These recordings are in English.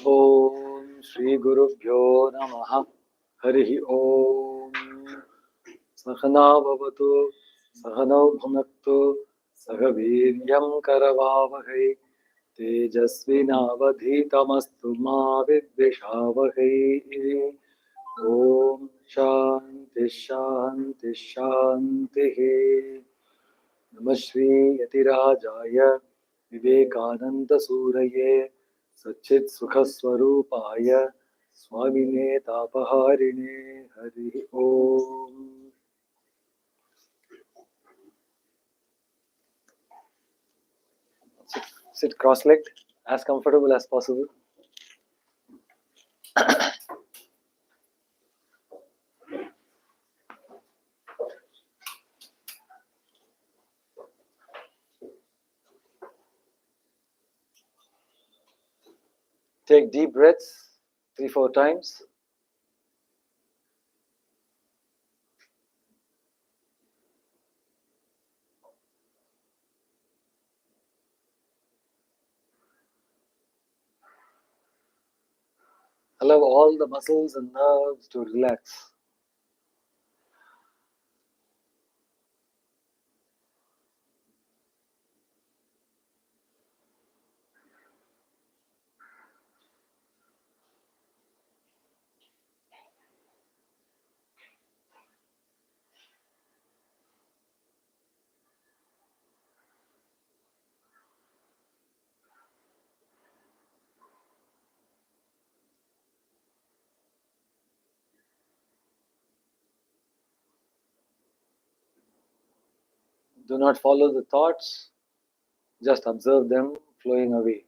Om Shri Gurubhyo Namaha Harihi Om Sahana Bhavatu Sahano Bhunaktu Sahaviryam Karavavahai Tejasvinavadhitamastu Ma Vidvishavahai Om Shanti Shanti Shanti Namah Shri Yatirajaya Vivekananda Suraye Satchit Sukhaswarupaya Swamine Tapaharine Hari Om. Sit cross-legged, as comfortable as possible. Take deep breaths 3-4 times. Allow all the muscles and nerves to relax. Do not follow the thoughts, just observe them flowing away.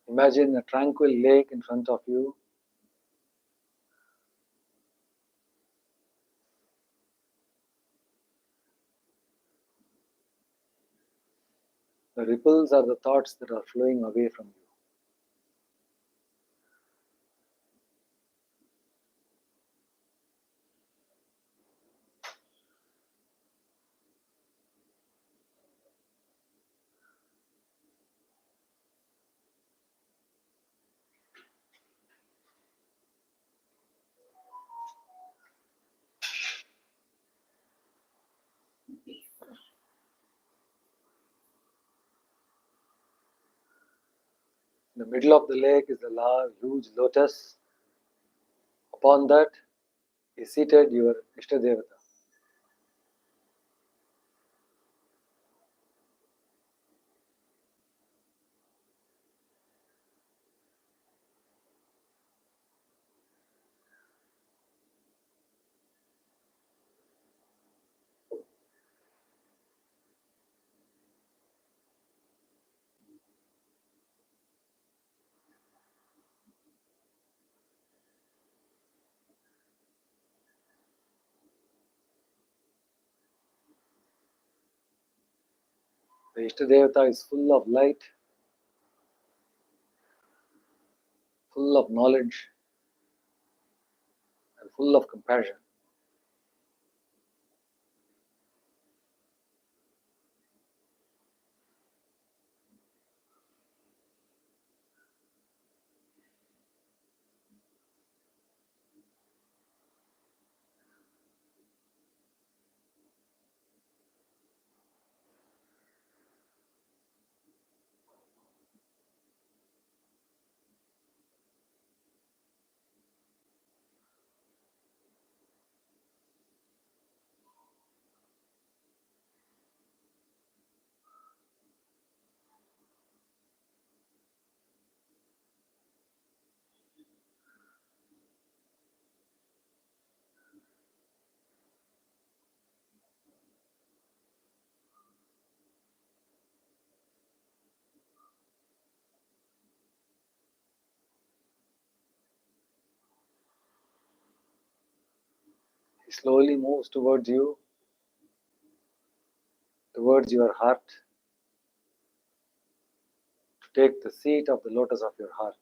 Imagine a tranquil lake in front of you. The ripples are the thoughts that are flowing away from you. In the middle of the lake is a huge lotus. Upon that is seated your Ishtadevata. The Ishtadevata is full of light, full of knowledge, and full of compassion. He slowly moves towards you, towards your heart, to take the seat of the lotus of your heart.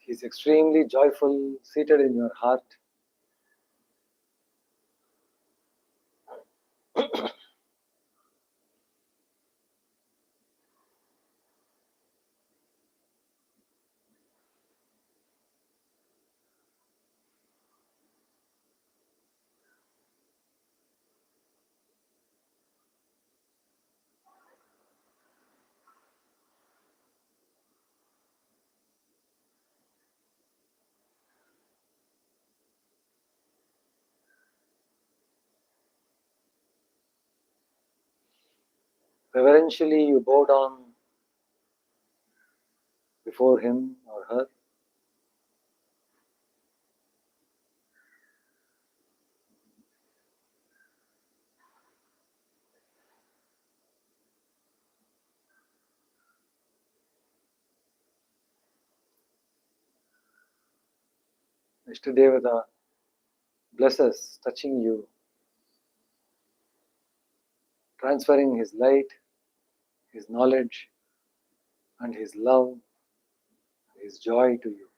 He is extremely joyful, seated in your heart. Reverentially, you bow down before him or her. Ishtadevata blesses, touching you, transferring his light, his knowledge, and his love, his joy to you.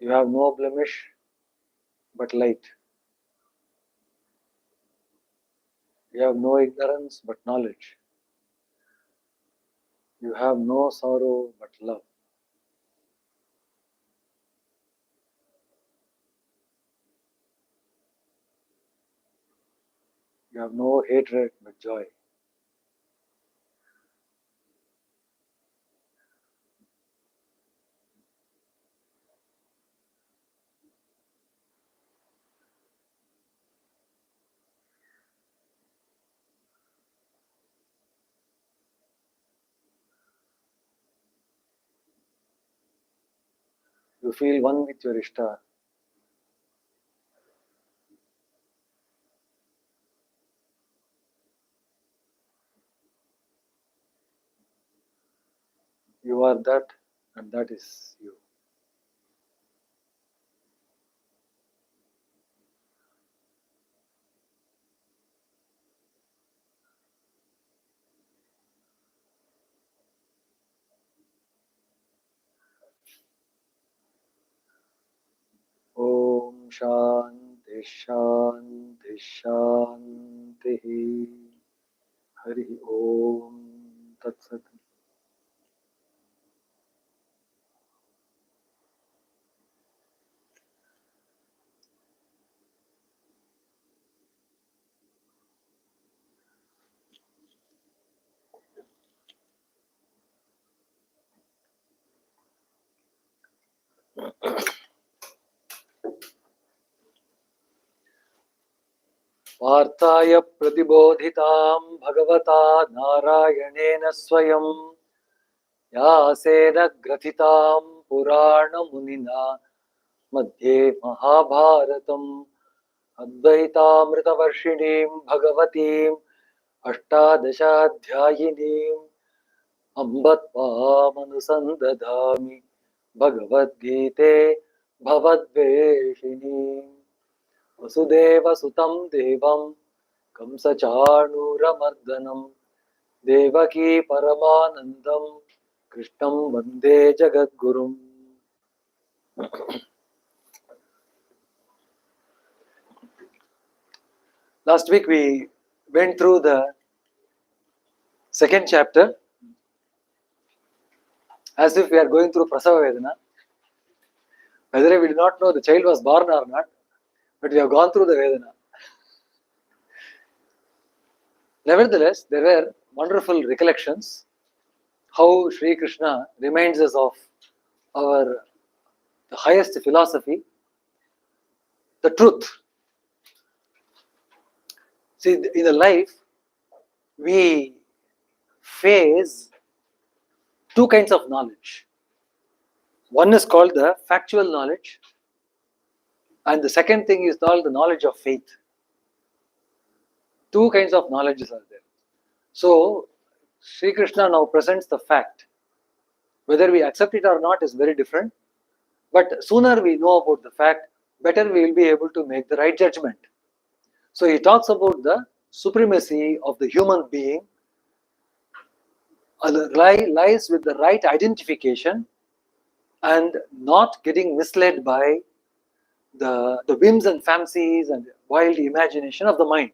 You have no blemish but light. You have no ignorance but knowledge. You have no sorrow but love. You have no hatred but joy. You feel one with your Ishta. You are that, and that is you. Om Shanti Shanti Shanti. Hari Om Tat Sat. वार्ताय प्रतिबोधितां भगवता नारायणेन स्वयं यासेन ग्रथितां पुराणमुनिना मध्ये महाभारतम् अद्वैतामृतवर्षिणीं भगवतीं Ashtadashaadhyayinīm ambatvamanusandadhami Bhagavad-gīte bhavadveshinīm Vasudeva sutam devam Kamsachanuramardanam Devaki Paramanandam Krishnam Vande Jagadgurum. Last week we went through the second chapter as if we are going through Prasava Vedana. Whether we did not know the child was born or not, but we have gone through the Vedana. Nevertheless, there were wonderful recollections how Sri Krishna reminds us of the highest philosophy, the truth. See, in the life, we face two kinds of knowledge. One is called the factual knowledge, and the second thing is called the knowledge of faith. Two kinds of knowledges are there. So, Sri Krishna now presents the fact. Whether we accept it or not is very different. But sooner we know about the fact, better we will be able to make the right judgment. So he talks about the supremacy of the human being lies with the right identification and not getting misled by the whims and fancies and wild imagination of the mind.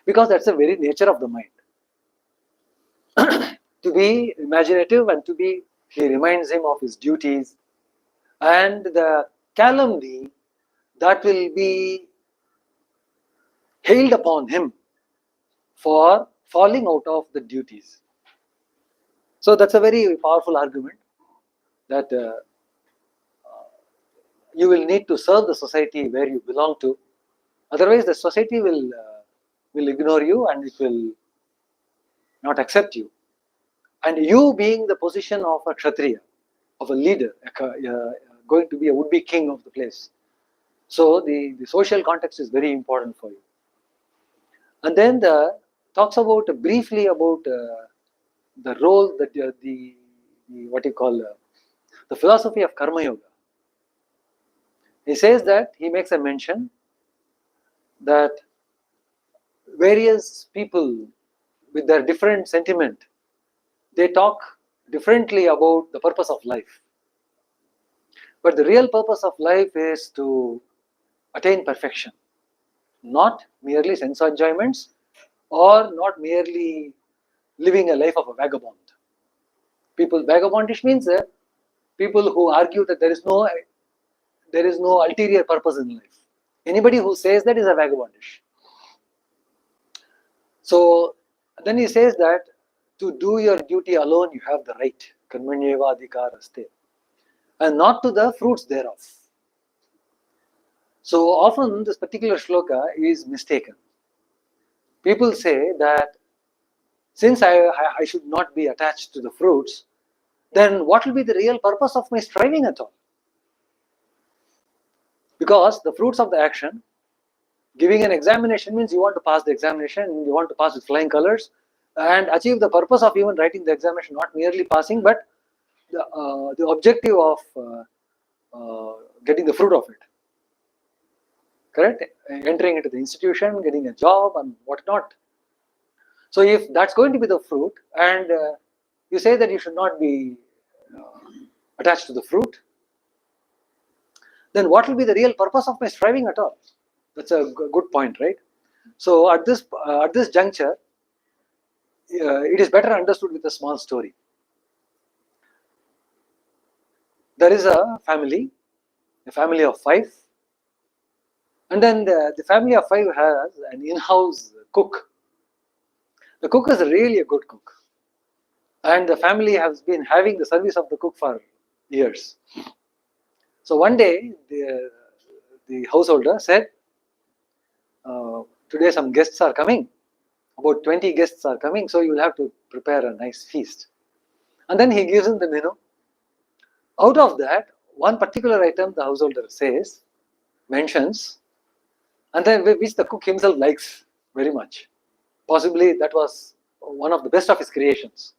Because that's the very nature of the mind. To be imaginative and he reminds him of his duties and the calumny that will be hailed upon him for falling out of the duties. So that's a very powerful argument that you will need to serve the society where you belong to. Otherwise, the society will ignore you and it will not accept you. And you being the position of a Kshatriya, of a leader, going to be a would-be king of the place. So the social context is very important for you. And then talks about briefly about the role that the philosophy of Karma Yoga. He says that he makes a mention that various people with their different sentiment, they talk differently about the purpose of life. But the real purpose of life is to attain perfection. Not merely sense enjoyments or not merely living a life of a vagabond. Vagabondish means people who argue that there is no ulterior purpose in life. Anybody who says that is a vagabondish. So then he says that to do your duty alone you have the right, karmanyeva adhikaraste, and not to the fruits thereof. So often this particular shloka is mistaken. People say that since I should not be attached to the fruits, then what will be the real purpose of my striving at all? Because the fruits of the action, giving an examination means you want to pass the examination, you want to pass with flying colors and achieve the purpose of even writing the examination, not merely passing, but the objective of getting the fruit of it. Correct? Entering into the institution, getting a job and whatnot. So if that's going to be the fruit and you say that you should not be attached to the fruit, then what will be the real purpose of my striving at all? That's a good point, right? So at this juncture, it is better understood with a small story. There is a family of 5, and then the family of 5 has an in-house cook. The cook is really a good cook, and the family has been having the service of the cook for years. So one day the householder said, today some guests are coming, about 20 guests are coming, so you will have to prepare a nice feast. And then he gives him the menu. Out of that, one particular item the householder mentions, and then which the cook himself likes very much. Possibly that was one of the best of his creations.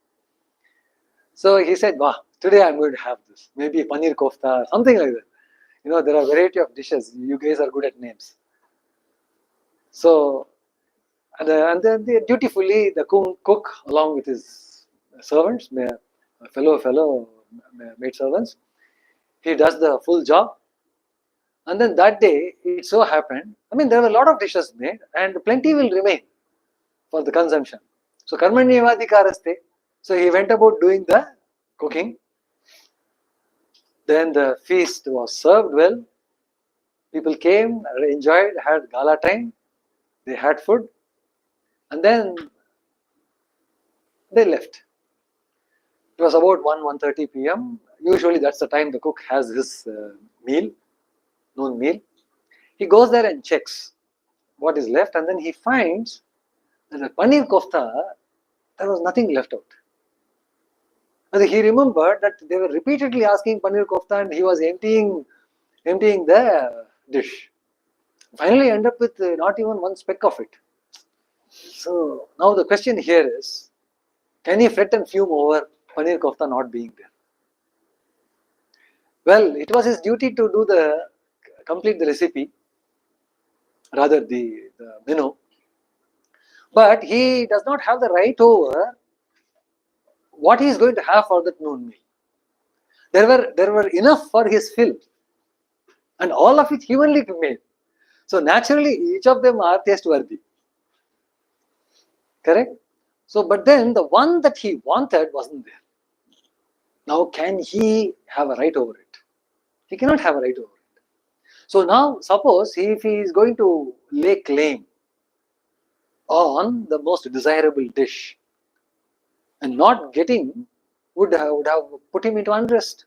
So he said, "Wow, today I'm going to have this. Maybe paneer kofta, something like that. There are a variety of dishes. You guys are good at names." So, and then dutifully the cook, along with his servants, fellow maid servants, he does the full job. And then that day, it so happened, there were a lot of dishes made, and plenty will remain for the consumption. So, karmanyevadikaraste. So, he went about doing the cooking. Then the feast was served well. People came, enjoyed, had gala time. They had food. And then they left. It was about 1:30 p.m. Usually that's the time the cook has his noon meal. He goes there and checks what is left, and then he finds that the paneer kofta, there was nothing left out. And he remembered that they were repeatedly asking paneer kofta, and he was emptying the dish. Finally end up with not even one speck of it. So now the question here is, can he fret and fume over paneer kofta not being there? Well, it was his duty to complete the recipe, rather the menu. But he does not have the right over what he is going to have for that noon meal. There were enough for his fill, and all of it evenly made. So naturally, each of them are taste-worthy. Correct? So, but then the one that he wanted wasn't there. Now, can he have a right over it? He cannot have a right over it. So now, suppose if he is going to lay claim on the most desirable dish, and not getting would have put him into unrest.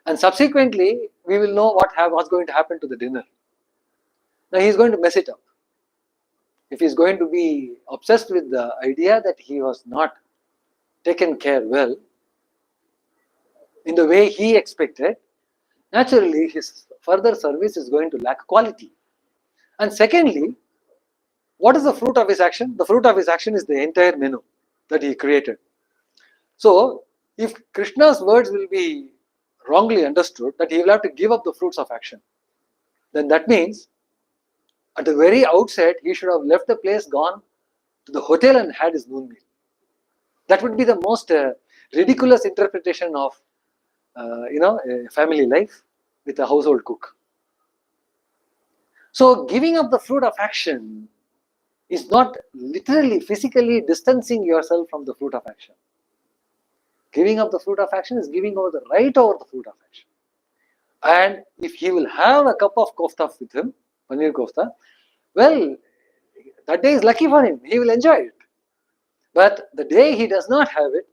And subsequently, we will know what's going to happen to the dinner. Now, he is going to mess it up. If he is going to be obsessed with the idea that he was not taken care well in the way he expected, naturally his further service is going to lack quality. And secondly, what is the fruit of his action? The fruit of his action is the entire menu that he created. So, if Krishna's words will be wrongly understood, that he will have to give up the fruits of action, then that means at the very outset he should have left the place, gone to the hotel and had his noon meal. That would be the most ridiculous interpretation of a family life with a household cook. So giving up the fruit of action is not literally physically distancing yourself from the fruit of action. Giving up the fruit of action is giving over the right over the fruit of action. And if he will have a cup of kofta with him, paneer kofta, well, that day is lucky for him. He will enjoy it. But the day he does not have it,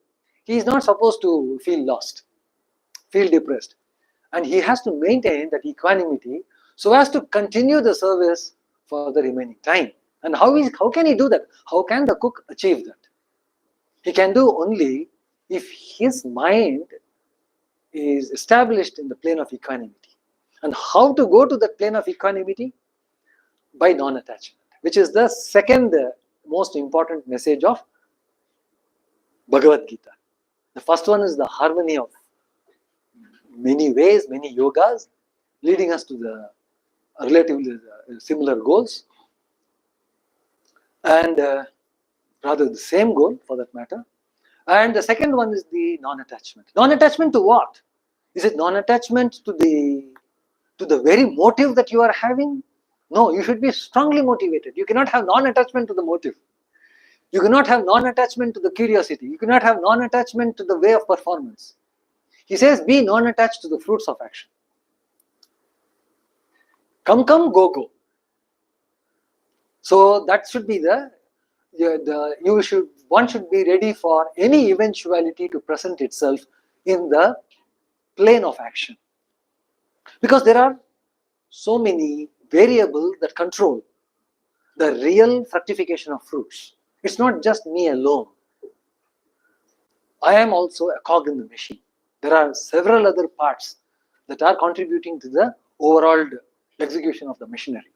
he is not supposed to feel lost, feel depressed. And he has to maintain that equanimity so as to continue the service for the remaining time. And how can he do that? How can the cook achieve that? He can do only if his mind is established in the plane of equanimity. And how to go to that plane of equanimity? By non-attachment, which is the second most important message of Bhagavad Gita. The first one is the harmony of many ways, many yogas, leading us to the relatively similar goals, and rather the same goal for that matter. And the second one is the non-attachment. Non-attachment to what? Is it non-attachment to the very motive that you are having? No, you should be strongly motivated. You cannot have non-attachment to the motive. You cannot have non-attachment to the curiosity. You cannot have non-attachment to the way of performance. He says, be non-attached to the fruits of action. Come, go, go. So that should be one should be ready for any eventuality to present itself in the plane of action. Because there are so many variables that control the real fructification of fruits. It's not just me alone. I am also a cog in the machine. There are several other parts that are contributing to the overall execution of the machinery,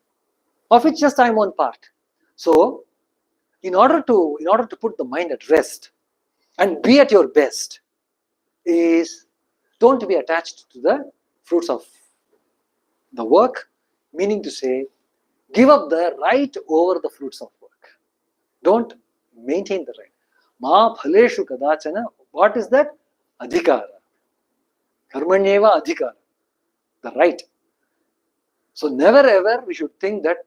of which just I am one part. So, in order to put the mind at rest and be at your best, is don't be attached to the fruits of the work, meaning to say, give up the right over the fruits of work. Don't maintain the right. Ma phaleshu kadachana, what is that? Adhikara. Karmanyeva adhikara. The right. So never ever we should think that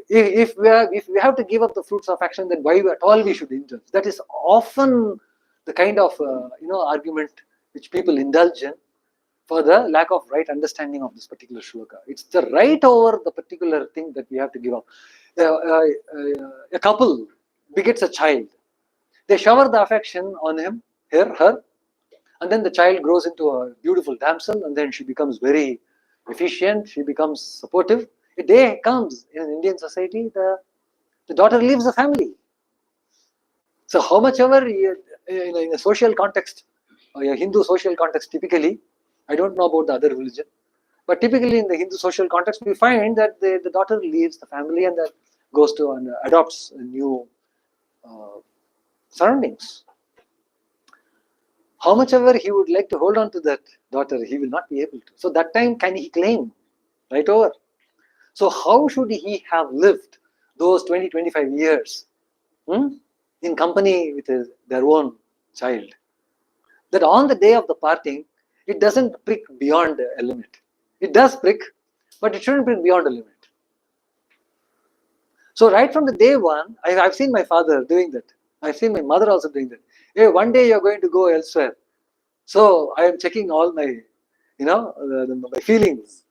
if we have to give up the fruits of action, then why at all we should indulge. That is often the kind of argument which people indulge in for the lack of right understanding of this particular shloka. It's the right over the particular thing that we have to give up. A couple begets a child. They shower the affection on him, her, and then the child grows into a beautiful damsel, and then she becomes very efficient, she becomes supportive. A day comes in Indian society, the daughter leaves the family. So how much ever in a social context, a Hindu social context typically, I don't know about the other religion, but typically in the Hindu social context, we find that the daughter leaves the family and goes to and adopts new surroundings. How much ever he would like to hold on to that daughter, he will not be able to. So that time can he claim right over? So how should he have lived those 20-25 years in company with their own child? That on the day of the parting, it doesn't prick beyond a limit. It does prick, but it shouldn't prick beyond a limit. So right from the day one, I've seen my father doing that. I've seen my mother also doing that. Hey, one day you're going to go elsewhere. So I am checking all my, my feelings.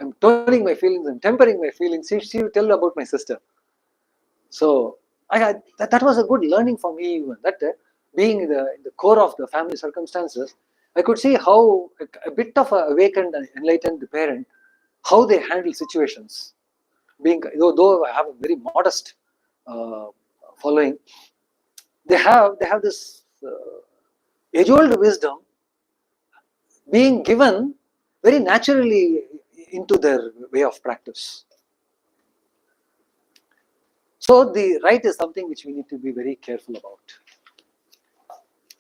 I'm toning my feelings and tempering my feelings. She will tell about my sister. So that was a good learning for me. Even that being in the core of the family circumstances, I could see how a bit of a awakened and enlightened parent, how they handle situations. Though I have a very modest following, they have this age-old wisdom being given very naturally into their way of practice. So the right is something which we need to be very careful about.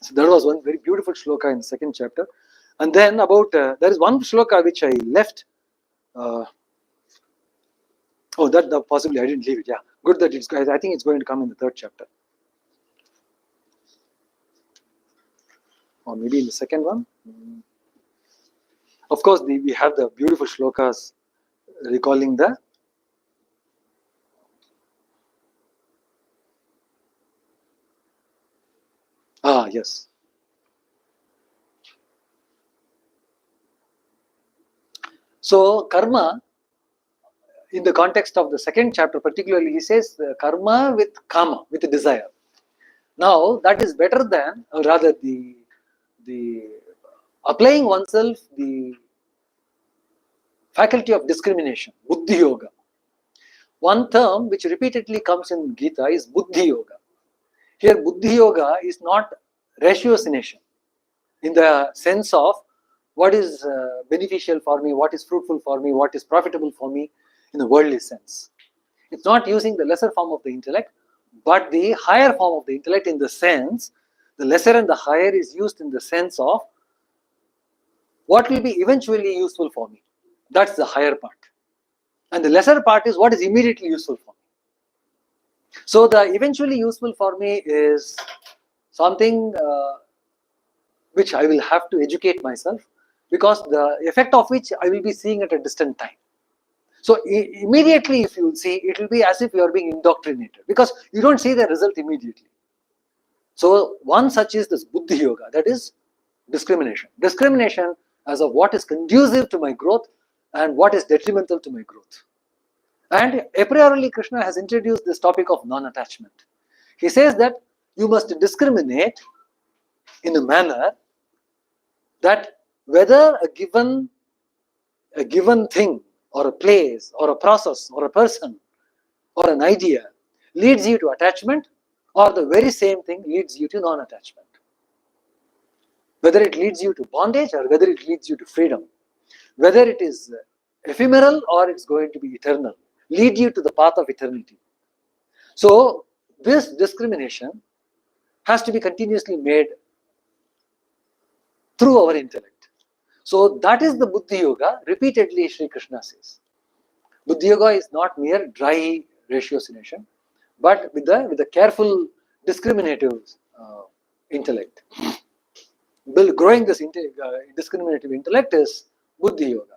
So there was one very beautiful shloka in the second chapter. And then about, there is one shloka which I left. That possibly I didn't leave it. Yeah, good that it's, I think it's going to come in the third chapter. Or maybe in the second one. Of course, we have the beautiful shlokas recalling the yes. So karma, in the context of the second chapter particularly, he says karma with kama, with a desire. Now that is better than, or rather the applying oneself the faculty of discrimination, buddhi yoga. One term which repeatedly comes in Gita is buddhi yoga. Here buddhi yoga is not ratiocination in the sense of what is beneficial for me, what is fruitful for me, what is profitable for me in the worldly sense. It's not using the lesser form of the intellect, but the higher form of the intellect, in the sense, the lesser and the higher is used in the sense of what will be eventually useful for me. That's the higher part. And the lesser part is what is immediately useful for me. So the eventually useful for me is something which I will have to educate myself, because the effect of which I will be seeing at a distant time. So immediately, if you will see, it will be as if you are being indoctrinated, because you don't see the result immediately. So one such is this buddhi yoga, that is discrimination. Discrimination as of what is conducive to my growth and what is detrimental to my growth. And a priori Krishna has introduced this topic of non-attachment. He says that you must discriminate in a manner that whether a given thing or a place or a process or a person or an idea leads you to attachment, or the very same thing leads you to non-attachment. Whether it leads you to bondage or whether it leads you to freedom, whether it is ephemeral or it's going to be eternal, lead you to the path of eternity. So this discrimination has to be continuously made through our intellect. So that is the Buddhi Yoga, repeatedly Sri Krishna says. Buddhi Yoga is not mere dry ratiocination, but with the careful discriminative intellect. Growing this discriminative intellect is Buddhi Yoga.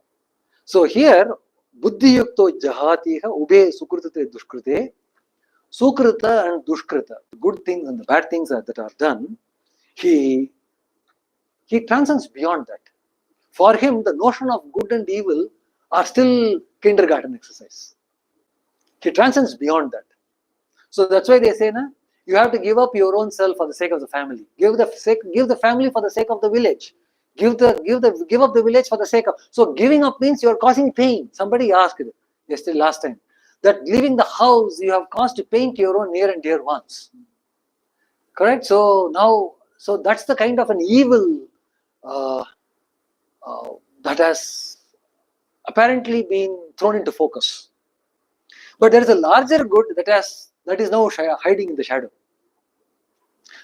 So here, Buddhi Yukto Jahatiha Ube Sukrutate Dushkrute, Sukrita and Dushkrita, the good things and the bad things that are done, he transcends beyond that. For him, the notion of good and evil are still kindergarten exercise. He transcends beyond that. So that's why they say, na, you have to give up your own self for the sake of the family. Give the family for the sake of the village. Give up the village for the sake of. So giving up means you are causing pain. Somebody asked yesterday, last time, that leaving the house you have caused pain to your own near and dear ones. Correct? So now, so that's the kind of an evil that has apparently been thrown into focus. But there is a larger good that is now hiding in the shadow.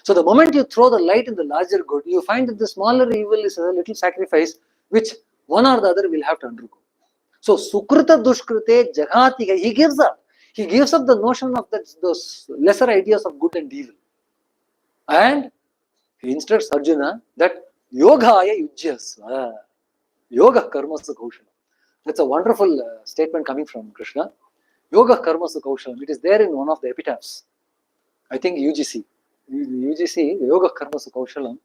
So the moment you throw the light in the larger good, you find that the smaller evil is a little sacrifice which one or the other will have to undergo. So Sukrita Dushkrite Jagatika, he gives up. He gives up the notion of those lesser ideas of good and evil. And he instructs Arjuna that Yogaya Yujyasva. Yoga Karma Kaushalam. That's a wonderful statement coming from Krishna. Yoga Karma Kaushalam. It is there in one of the epitaphs. I think UGC, Yoga Karma Kaushalam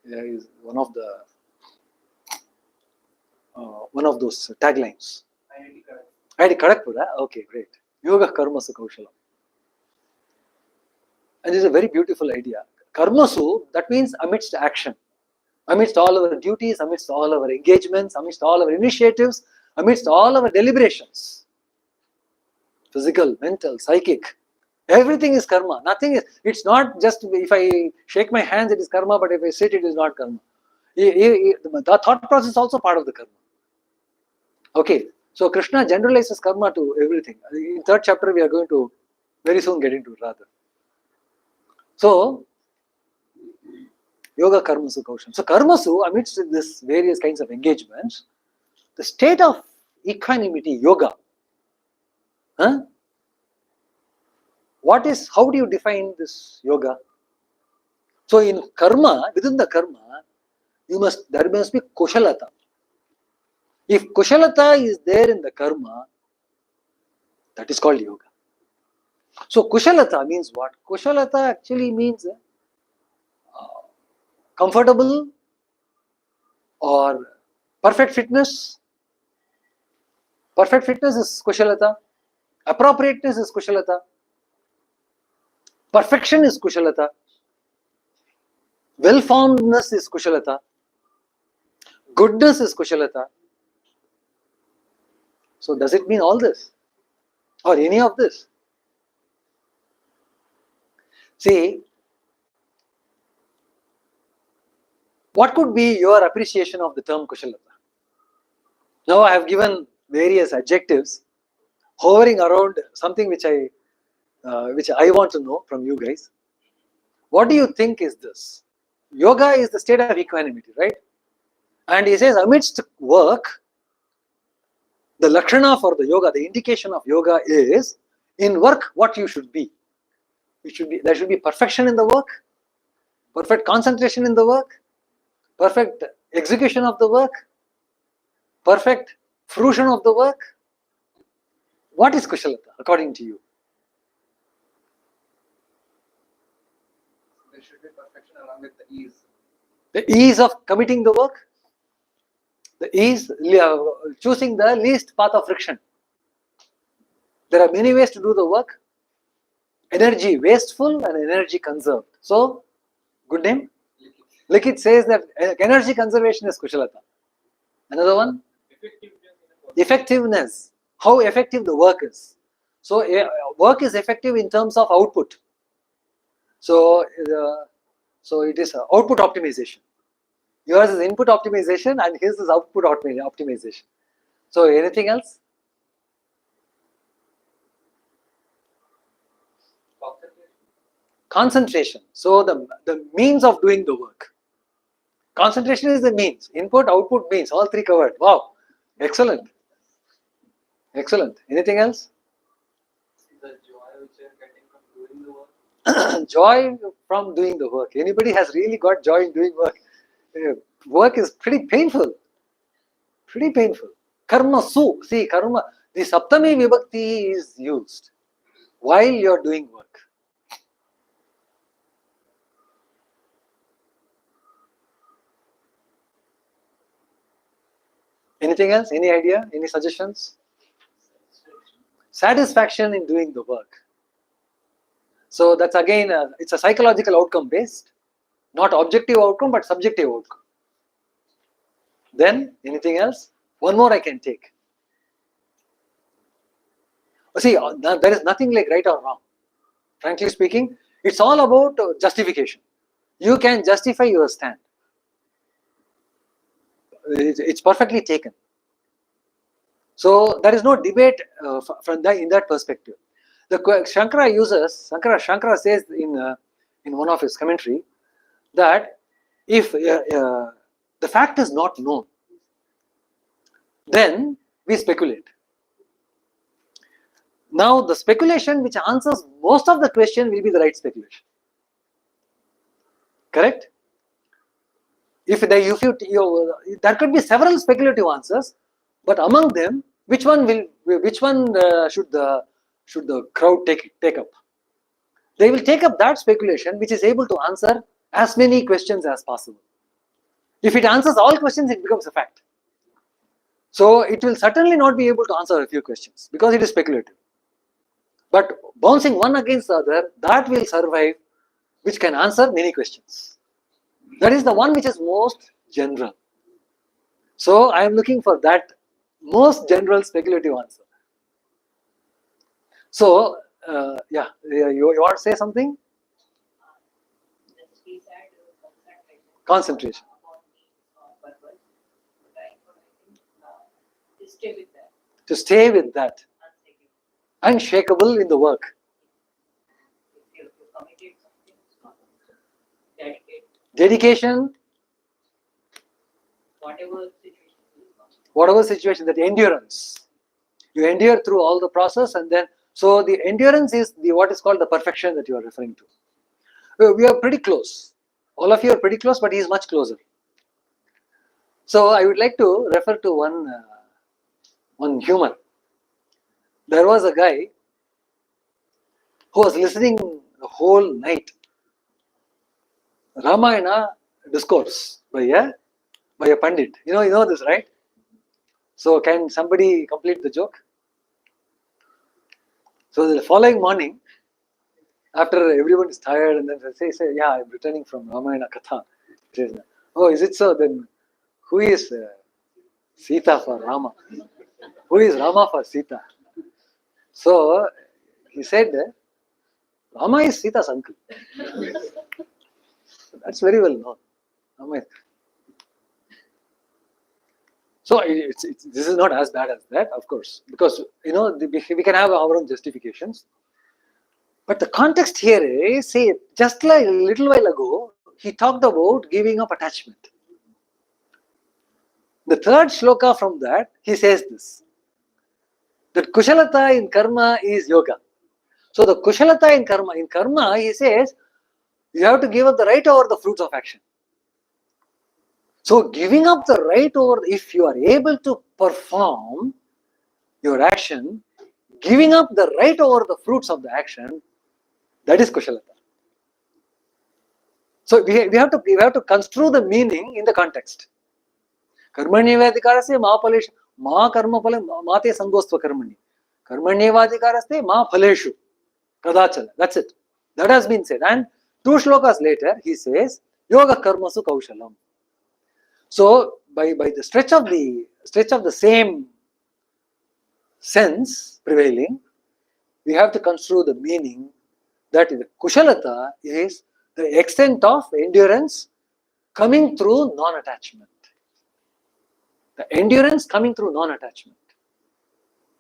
is one of those taglines. IIT Kharagpur, okay, great. Yoga Karma Kaushalam. And this is a very beautiful idea. Karmasu, that means amidst action. Amidst all our duties, amidst all our engagements, amidst all our initiatives, amidst all our deliberations. Physical, mental, psychic. Everything is karma. Nothing is, it's not just if I shake my hands it is karma, but if I sit it is not karma. The thought process is also part of the karma. Okay, so Krishna generalizes karma to everything. In third chapter we are going to very soon get into rather. So, Yoga Karmasu Kausham. So Karmasu, amidst this various kinds of engagements, the state of equanimity, yoga. Huh? How do you define this yoga? So in karma, within the karma, there must be kushalata. If kushalata is there in the karma, that is called yoga. So kushalata means what? Kushalata actually means comfortable or perfect fitness. Perfect fitness is kushalata. Appropriateness is kushalata. Perfection is kushalata. Well-formedness is kushalata. Goodness is kushalata. So does it mean all this? Or any of this? See, what could be your appreciation of the term kushalata? Now I have given various adjectives hovering around something which I want to know from you guys. What do you think is this? Yoga is the state of equanimity, right? And he says amidst work, the lakshana for the yoga, the indication of yoga is in work what you should be. There should be perfection in the work, perfect concentration in the work, perfect execution of the work, perfect fruition of the work. What is kushalata according to you? There should be perfection along with the ease. The ease of committing the work, the ease, choosing the least path of friction. There are many ways to do the work. Energy wasteful and energy conserved. So, good name? Likit says that energy conservation is kushalata. Another one? Effectiveness. How effective the work is. So, work is effective in terms of output. So it is output optimization. Yours is input optimization and his is output optimization. So, anything else? concentration. So the means of doing the work. Concentration is the means. Input, output, means. All three covered. Wow. Excellent. Excellent. Anything else? The joy which you are getting from doing the work. Joy from doing the work. Anybody has really got joy in doing work? Work is pretty painful. Pretty painful. Karma su. See, karma. The Saptami Vibhakti is used while you are doing work. Anything else? Any idea? Any suggestions? Satisfaction in doing the work. So that's again, it's a psychological outcome based, not objective outcome, but subjective outcome. Then, anything else? One more I can take. See, there is nothing like right or wrong. Frankly speaking, it's all about justification. You can justify your stand. It's perfectly taken. So there is no debate in that perspective. The Shankara says in one of his commentary that if the fact is not known, then we speculate. Now the speculation which answers most of the question will be the right speculation. Correct? There could be several speculative answers, but among them, which one should the crowd take up? They will take up that speculation which is able to answer as many questions as possible. If it answers all questions, it becomes a fact. So it will certainly not be able to answer a few questions because it is speculative. But bouncing one against the other, that will survive, which can answer many questions. That is the one which is most general. So I am looking for that most general speculative answer. So you want to say something? Concentration. To stay with that. Unshakable in the work. Dedication. Whatever situation, that endurance. You endure through all the process, and then so the endurance is what is called the perfection that you are referring to. We are pretty close. All of you are pretty close, but he is much closer. So I would like to refer to one humor. There was a guy who was listening the whole night Ramayana discourse by a Pandit. You know this, right? So can somebody complete the joke? So the following morning, after everyone is tired, and then say, yeah, I'm returning from Ramayana Katha. He says, oh, is it so? Then who is Sita for Rama? Who is Rama for Sita? So he said, Rama is Sita's uncle. That's very well known. Rama. So this is not as bad as that, of course, because we can have our own justifications. But the context here is, say, just like a little while ago, he talked about giving up attachment. The third shloka from that, he says this, that kushalata in karma is yoga. So the kushalata in karma, he says, you have to give up the right over the fruits of action. So giving up the right over, if you are able to perform your action, giving up the right over the fruits of the action, that is kushalata. So we have to construe the meaning in the context. Karmanyevadhikarasya ma paleshu ma karma phale mate sangostva karmani. Karmanyevadhikarasya ma phaleshu kadachala. That's it. That has been said. And two shlokas later, he says, yoga karmasu kaushalam. So by the stretch of the same sense prevailing, we have to construe the meaning that the kushalata is the extent of endurance coming through non-attachment. The endurance coming through non-attachment.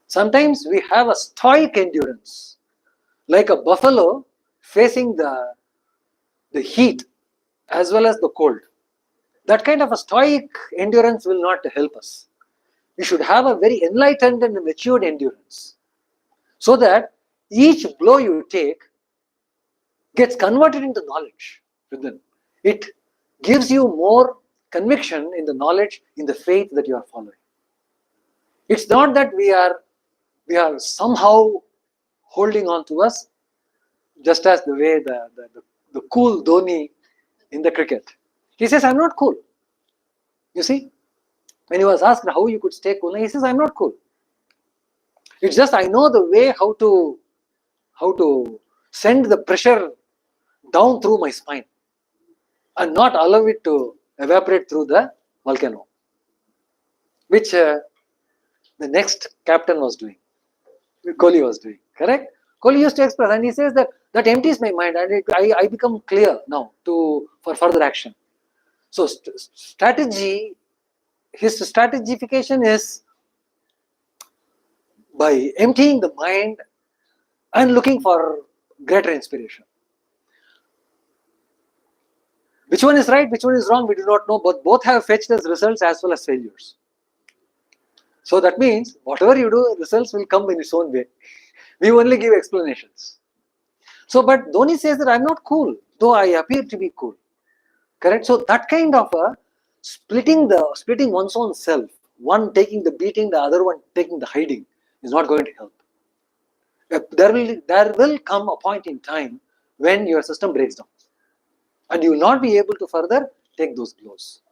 Sometimes we have a stoic endurance, like a buffalo facing the the heat as well as the cold. That kind of a stoic endurance will not help us. We should have a very enlightened and matured endurance, so that each blow you take gets converted into knowledge within. It gives you more conviction in the knowledge, in the faith that you are following. It's not that we are somehow holding on to us, just as the way the cool Dhoni in the cricket. He says, I'm not cool. You see, when he was asked how you could stay cool, he says, I'm not cool. It's just I know the way how to send the pressure down through my spine and not allow it to evaporate through the volcano, which the next captain was doing. Kohli was doing, correct? Kohli used to express, and he says that empties my mind, and I become clear now for further action. So strategy, his strategification is by emptying the mind and looking for greater inspiration. Which one is right, which one is wrong, we do not know, but both have fetched us results as well as failures. So that means whatever you do, results will come in its own way. We only give explanations. So, but Dhoni says that I'm not cool, though I appear to be cool. Correct? So that kind of a splitting one's own self, one taking the beating, the other one taking the hiding, is not going to help. There will come a point in time when your system breaks down, and you will not be able to further take those blows.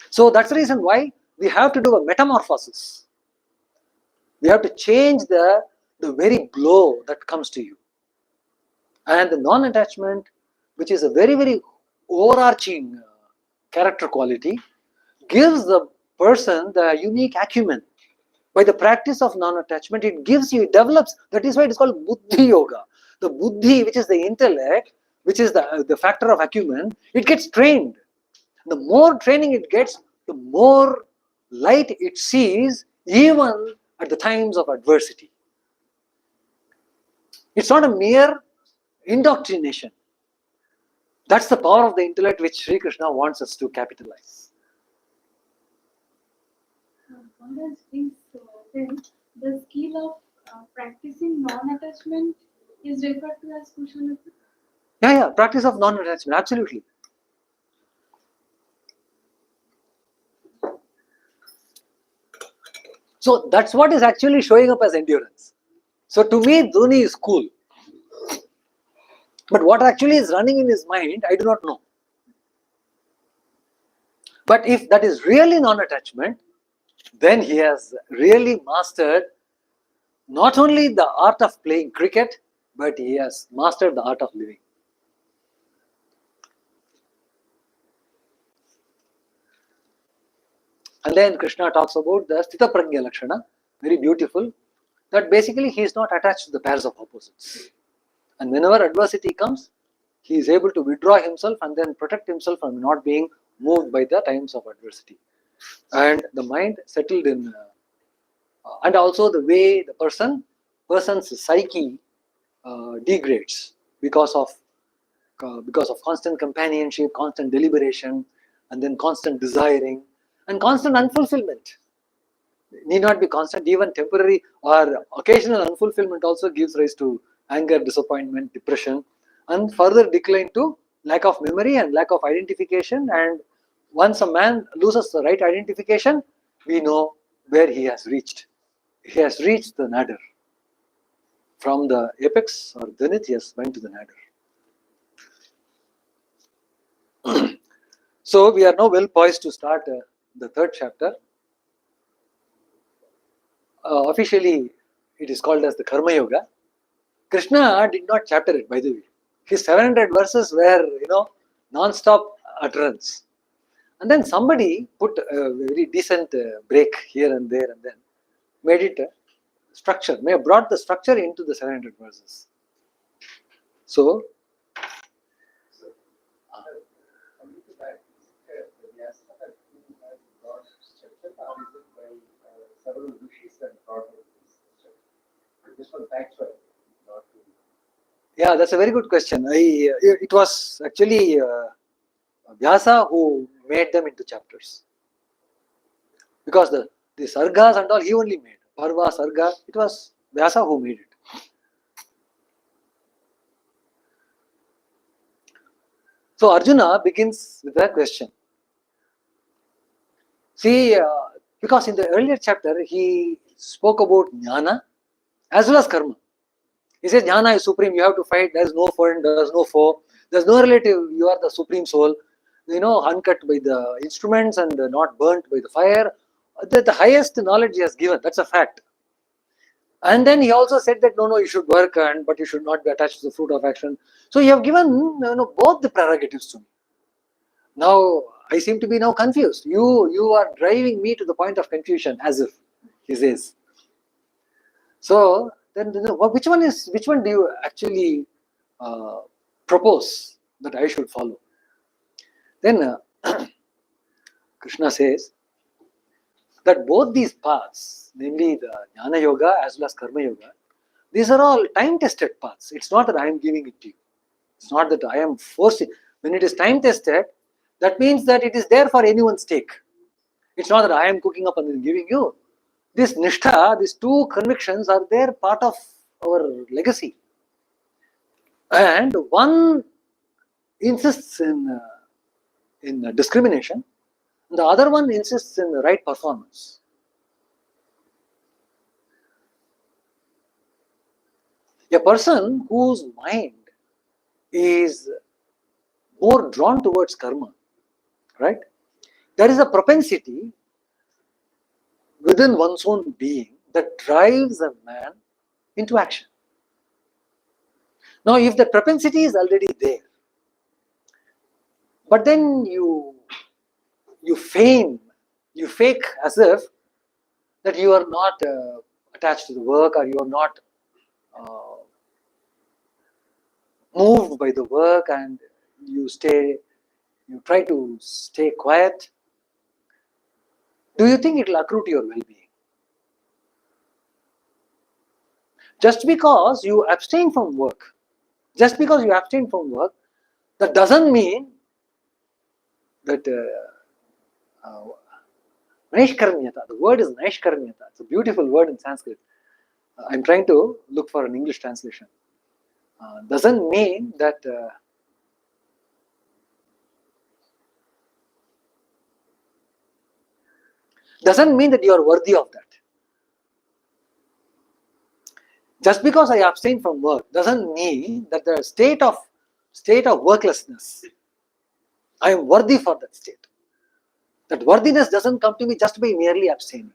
So that's the reason why we have to do a metamorphosis. We have to change the very blow that comes to you. And the non-attachment, which is a very, very overarching character quality, gives the person the unique acumen. By the practice of non-attachment, it develops, that is why it is called Buddhi Yoga. The Buddhi, which is the intellect, which is the factor of acumen, it gets trained. The more training it gets, the more light it sees, even at the times of adversity. It's not a mere indoctrination. That's the power of the intellect which Sri Krishna wants us to capitalize. One last thing, then the skill of practicing non-attachment is referred to as Kushalata. Yeah, practice of non-attachment, absolutely. So that's what is actually showing up as endurance. So to me, Dhoni is cool. But what actually is running in his mind, I do not know. But if that is really non-attachment, then he has really mastered not only the art of playing cricket, but he has mastered the art of living. And then Krishna talks about the Sthita Prajna Lakshana, very beautiful, that basically he is not attached to the pairs of opposites. And whenever adversity comes, he is able to withdraw himself and then protect himself from not being moved by the times of adversity. And the mind settled in, and also the way the person's psyche degrades because of constant companionship, constant deliberation, and then constant desiring and constant unfulfillment. It need not be constant, even temporary or occasional unfulfillment also gives rise to anger, disappointment, depression, and further decline to lack of memory and lack of identification. And once a man loses the right identification, we know where he has reached. He has reached the nadar. From the apex or zenith, he has went to the nadar. So we are now well poised to start the third chapter. Officially, it is called as the Karma Yoga. Krishna did not chapter it, by the way. His 700 verses were, non-stop utterance. And then somebody put a very decent break here and there and then made it a structure, may have brought the structure into the 700 verses. So, Coming to that, the Vyasa who has brought structure, or is it by several rishis that brought this structure? This was factual, not to. Yeah, that's a very good question. It was actually Vyasa who made them into chapters. Because the sargas and all he only made. Parva, sarga, it was Vyasa who made it. So Arjuna begins with a question. See, because in the earlier chapter he spoke about jnana as well as karma. He says jnana is supreme, you have to fight, there is no friend, there is no foe, there is no relative, you are the supreme soul, uncut by the instruments and not burnt by the fire. The highest knowledge he has given, that's a fact. And then he also said that no, you should work but you should not be attached to the fruit of action. So you have given both the prerogatives to me. Now I seem to be now confused. You are driving me to the point of confusion, as if he says. So then which one do you actually propose that I should follow? Then Krishna says that both these paths, namely the Jnana Yoga as well as Karma Yoga, these are all time-tested paths. It's not that I am giving it to you. It's not that I am forcing. When it is time-tested, that means that it is there for anyone's take. It's not that I am cooking up and then giving you. This nishtha, these two convictions are there, part of our legacy. And one insists in discrimination, the other one insists in the right performance. A person whose mind is more drawn towards karma, right? There is a propensity within one's own being that drives a man into action. Now, if the propensity is already there, but then you fake as if that you are not attached to the work, or you are not moved by the work, and you try to stay quiet, do you think it will accrue to your well-being? Just because you abstain from work, that doesn't mean that Naishkarmyata, the word is Naishkarmyata. It's a beautiful word in Sanskrit. I'm trying to look for an English translation. Doesn't mean that you are worthy of that. Just because I abstain from work doesn't mean that the state of worklessness, I am worthy for that state. That worthiness doesn't come to me just by merely abstaining.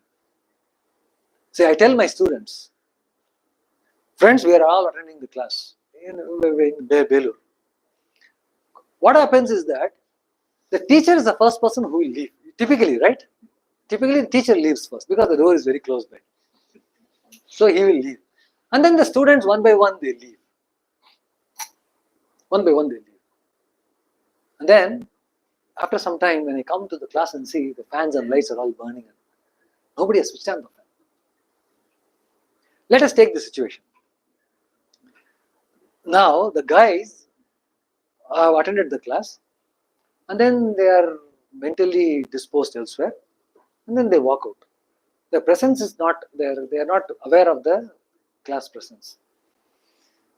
See, I tell my students, friends, we are all attending the class in Belur. What happens is that the teacher is the first person who will leave. Typically, right? Typically, the teacher leaves first because the door is very close by. So he will leave. And then the students, one by one, they leave. One by one, they leave. And then, after some time, when I come to the class and see the fans and lights are all burning, nobody has switched on the fan. Let us take the situation. Now, the guys have attended the class, and then they are mentally disposed elsewhere, and then they walk out. Their presence is not there, they are not aware of the class presence.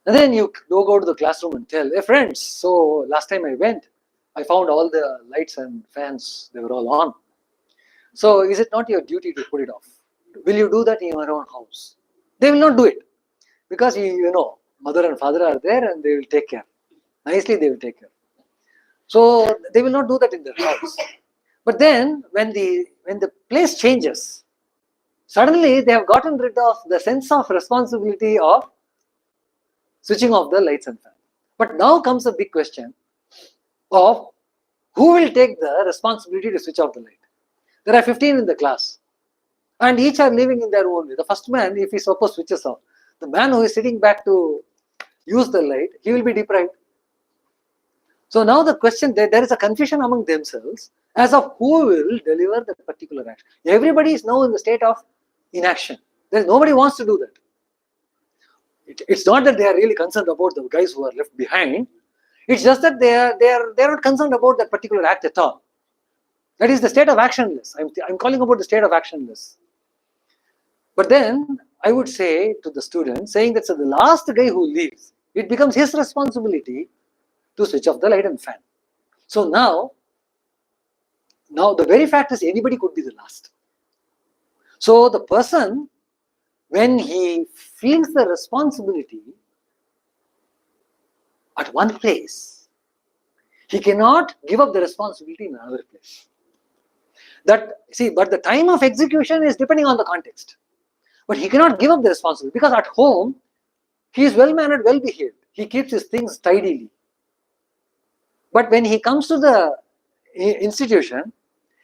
And then you go to the classroom and tell, hey friends, so last time I went, I found all the lights and fans, they were all on. So is it not your duty to put it off? Will you do that in your own house? They will not do it. Because you know, mother and father are there and they will take care. Nicely they will take care. So they will not do that in their house. But then when the place changes, suddenly they have gotten rid of the sense of responsibility of switching off the lights and fans. But now comes a big question of who will take the responsibility to switch off the light. There are 15 in the class and each are living in their own way. The first man, if he suppose switches off, the man who is sitting back to use the light, he will be deprived. So now the question, there is a confusion among themselves as of who will deliver that particular action. Everybody is now in the state of inaction. Nobody wants to do that. It's not that they are really concerned about the guys who are left behind. It's just that they are not concerned about that particular act at all. That is the state of actionless. I'm calling about the state of actionless. But then I would say to the student, saying that so the last guy who leaves, it becomes his responsibility to switch off the light and fan. So now the very fact is anybody could be the last. So the person, when he feels the responsibility at one place, he cannot give up the responsibility in another place. But the time of execution is depending on the context. But he cannot give up the responsibility because at home, he is well-mannered, well-behaved. He keeps his things tidily. But when he comes to the institution,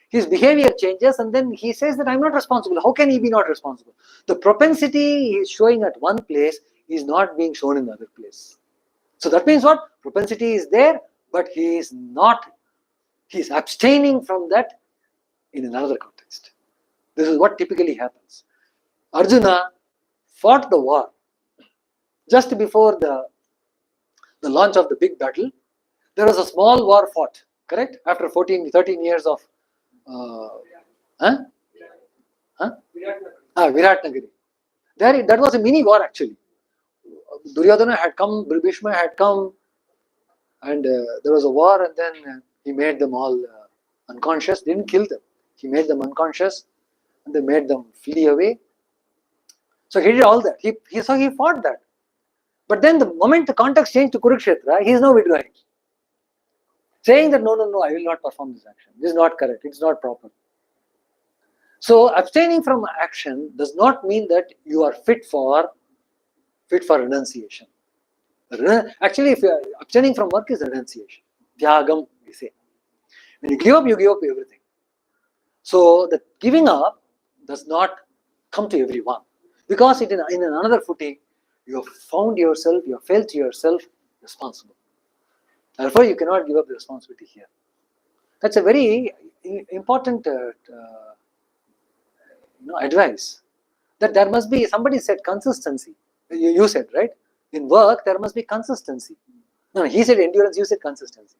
his behavior changes and then he says that I'm not responsible. How can he be not responsible? The propensity he is showing at one place is not being shown in the other place. So that means what? Propensity is there, but he is abstaining from that in another context. This is what typically happens. Arjuna fought the war just before the launch of the big battle. There was a small war fought, correct? After 13 years of Virat Nagari. That was a mini war actually. Duryodhana had come, Bhishma had come, and there was a war, and then he made them all unconscious. Didn't kill them. He made them unconscious, and they made them flee away. So he did all that. He fought that. But then the moment the context changed to Kurukshetra, he is now withdrawing. Saying that no, I will not perform this action. This is not correct. It's not proper. So abstaining from action does not mean that you are fit for renunciation. Actually, if you are abstaining from work is renunciation. Tyagam, we say. When you give up everything. So the giving up does not come to everyone. Because in another footing, you have found yourself, you have felt yourself responsible. Therefore, you cannot give up the responsibility here. That's a very important advice. That there must be, somebody said consistency. You said, right? In work, there must be consistency. No, he said endurance, you said consistency.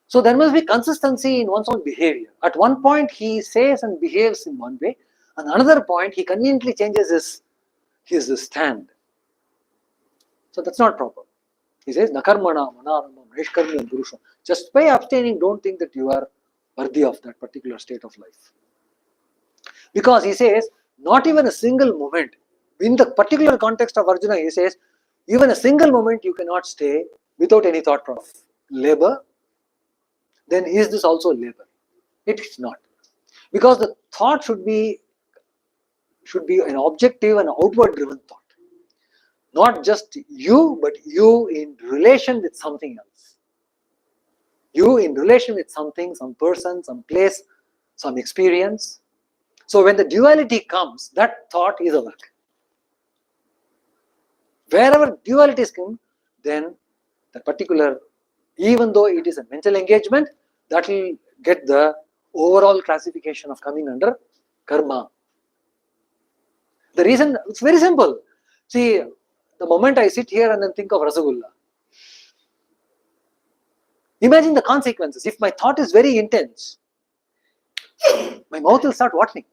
So there must be consistency in one's own behavior. At one point, he says and behaves in one way. At another point, he conveniently changes his stand. So that's not proper. He says, Nakarmana, Manarambam, Neshkarmyam, Purusham. Just by abstaining, don't think that you are worthy of that particular state of life. Because he says, not even a single moment. In the particular context of Arjuna, he says, even a single moment you cannot stay without any thought of labor. Then is this also labor? It is not. Because the thought should be an objective and outward driven thought. Not just you, but you in relation with something else. You in relation with something, some person, some place, some experience. So when the duality comes, that thought is a work. Wherever duality is come, then the particular, even though it is a mental engagement, that will get the overall classification of coming under karma. The reason, it's very simple. See, the moment I sit here and then think of Rasagulla, imagine the consequences. If my thought is very intense, my mouth will start watering.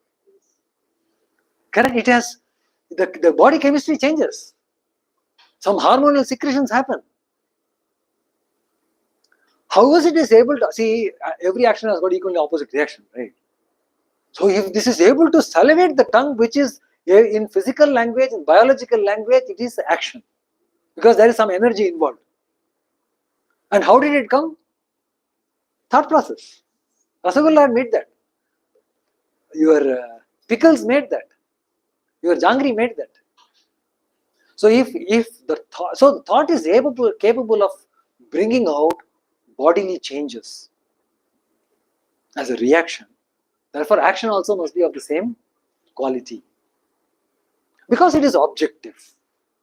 Correct? It has, the body chemistry changes. Some hormonal secretions happen. How is it able to, see, every action has got equally opposite reaction, right? So if this is able to salivate the tongue, which is in physical language, in biological language, it is action. Because there is some energy involved. And how did it come? Thought process. Rasagulla made that. Your pickles made that. Your jangri made that. So if the thought is capable of bringing out bodily changes as a reaction. Therefore, action also must be of the same quality. Because it is objective.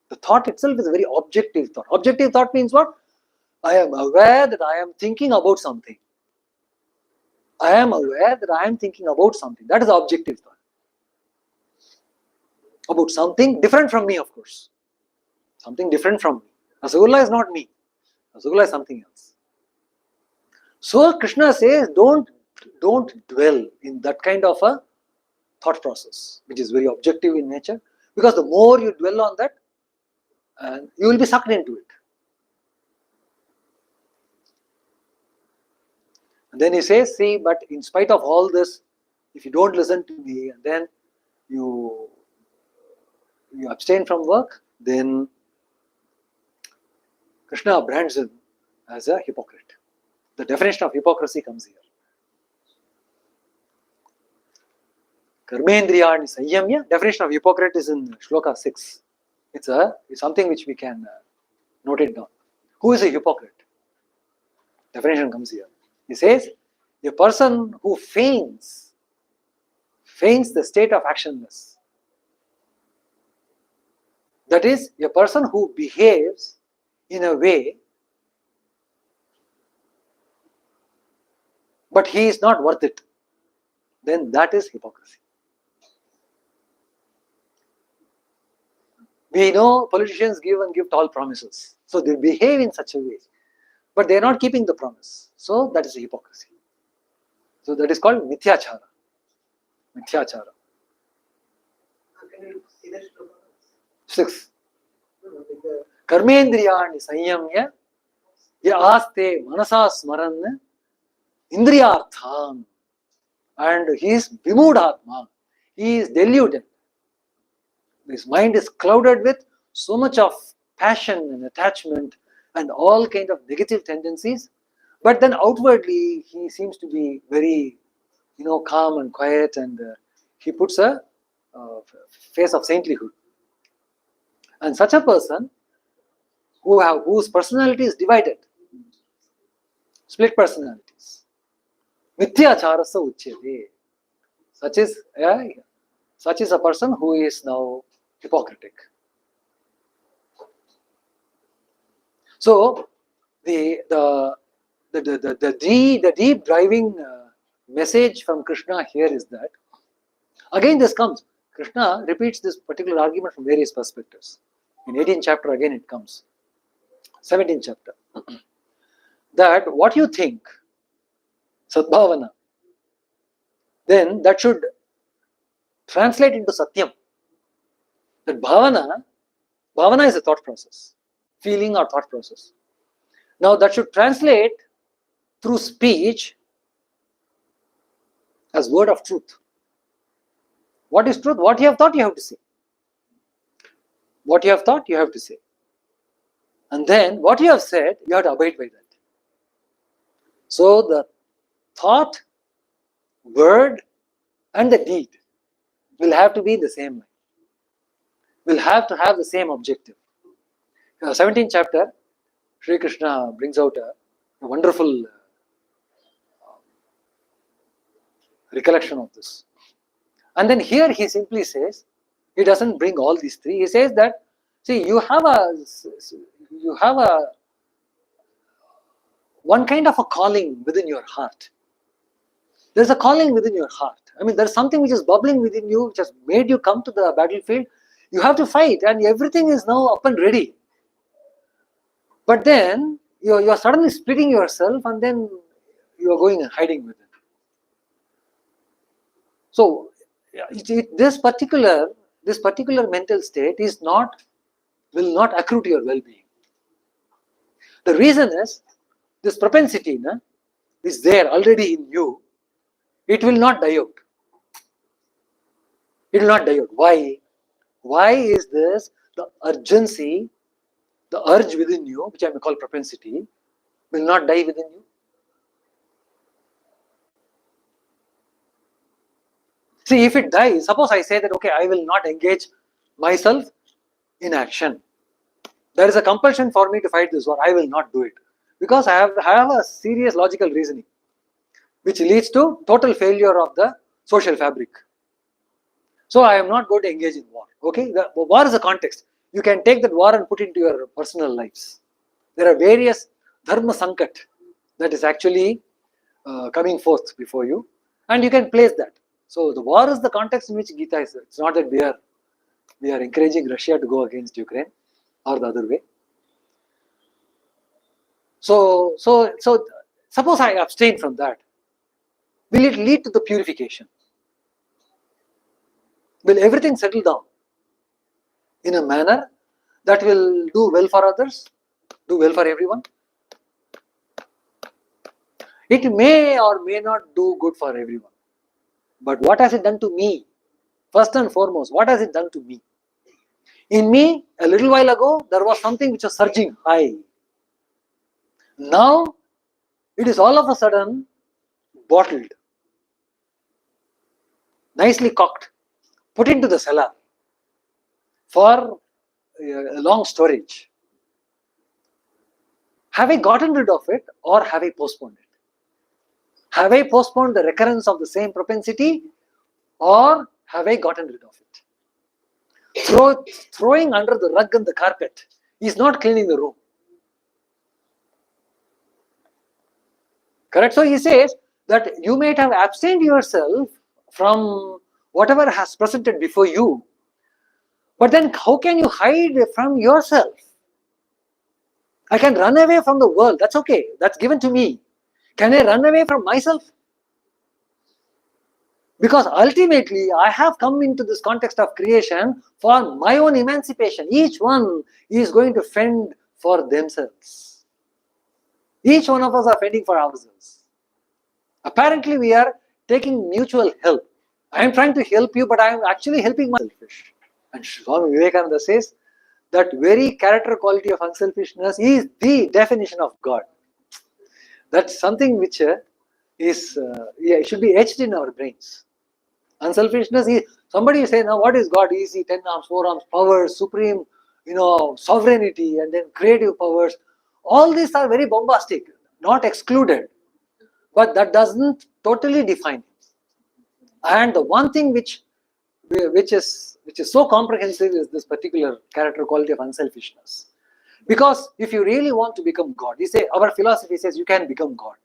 The thought itself is a very objective thought. Objective thought means what? I am aware that I am thinking about something. I am aware that I am thinking about something. That is objective thought. About something different from me, of course. something different from me. Rasgulla is not me. Rasgulla is something else. So Krishna says, don't dwell in that kind of a thought process, which is very objective in nature, because the more you dwell on that, you will be sucked into it. And then he says, see, but in spite of all this, if you don't listen to me, and then you abstain from work, then Krishna brands him as a hypocrite. The definition of hypocrisy comes here. Karmendriyani Sanyamya, definition of hypocrite is in Shloka 6. It's something which we can note it down. Who is a hypocrite? Definition comes here. He says, a person who feigns the state of actionless. That is, a person who behaves in a way, but he is not worth it. Then that is hypocrisy. We know politicians give tall promises. So they behave in such a way. But they are not keeping the promise. So that is hypocrisy. So that is called mithyachara. Mithyachara. Can you see that? 6. Karmendriyani sanyamya yaste manasa smaran indriyartham. And he is vimudhatma. He is deluded. His mind is clouded with so much of passion and attachment and all kind of negative tendencies. But then outwardly, he seems to be very, calm and quiet, and he puts a face of saintlyhood. And such a person whose personality is divided, split personalities, mithyacharasa uchyate. Such is a person who is now hypocritic. So the deep driving message from Krishna here is that, again this comes, Krishna repeats this particular argument from various perspectives. In 18th chapter again it comes, 17th chapter, that what you think, sadbhavana, then that should translate into satyam. That bhavana is a thought process, feeling or thought process. Now that should translate through speech as word of truth. What is truth? What you have thought, you have to say. What you have thought, you have to say. And then what you have said, you have to abide by that. So the thought, word, and the deed will have to be the same line. Will have to have the same objective. 17th chapter, Sri Krishna brings out a wonderful recollection of this. And then here he simply says, he doesn't bring all these three. He says that, see, you have one kind of a calling within your heart. There's a calling within your heart. I mean, there's something which is bubbling within you, which has made you come to the battlefield. You have to fight, and everything is now up and ready. But then you're suddenly splitting yourself, and then you're going and hiding within. So this particular mental state will not accrue to your well-being. The reason is, this propensity is there already in you. It will not die out. It will not die out. Why? Why is this? The urgency, the urge within you, which I may call propensity, will not die within you. See, if it dies, suppose I say that, okay, I will not engage myself in action. There is a compulsion for me to fight this war. I will not do it. Because I have a serious logical reasoning, which leads to total failure of the social fabric. So I am not going to engage in war. Okay, the war is a context. You can take that war and put it into your personal lives. There are various dharma sankat that is actually coming forth before you, and you can place that. So the war is the context in which Gita is. It's not that we are encouraging Russia to go against Ukraine. or the other way. So suppose I abstain from that. Will it lead to the purification? Will everything settle down in a manner that will do well for others, do well for everyone? It may or may not do good for everyone. But what has it done to me? First and foremost, what has it done to me? In me, a little while ago, there was something which was surging high. Now, it is all of a sudden bottled, nicely cocked, put into the cellar for long storage. Have I gotten rid of it or have I postponed it? Have I postponed the recurrence of the same propensity or have I gotten rid of it? Throwing under the rug and the carpet is not cleaning the room. Correct? So he says that you might have abstained yourself from whatever has presented before you, but then how can you hide from yourself? I can run away from the world, that's okay, that's given to me. Can I run away from myself? Because ultimately I have come into this context of creation for my own emancipation. Each one is going to fend for themselves. Each one of us are fending for ourselves. Apparently we are taking mutual help. I am trying to help you, but I am actually helping myself. And Swami Vivekananda says that very character quality of unselfishness is the definition of God. That's something which it should be etched in our brains. Unselfishness is, somebody say, now what is God? Is he 10 arms, 4 arms, power, supreme, sovereignty, and then creative powers. All these are very bombastic, not excluded, but that doesn't totally define him. And the one thing which is so comprehensive is this particular character quality of unselfishness. Because if you really want to become God, our philosophy says you can become God.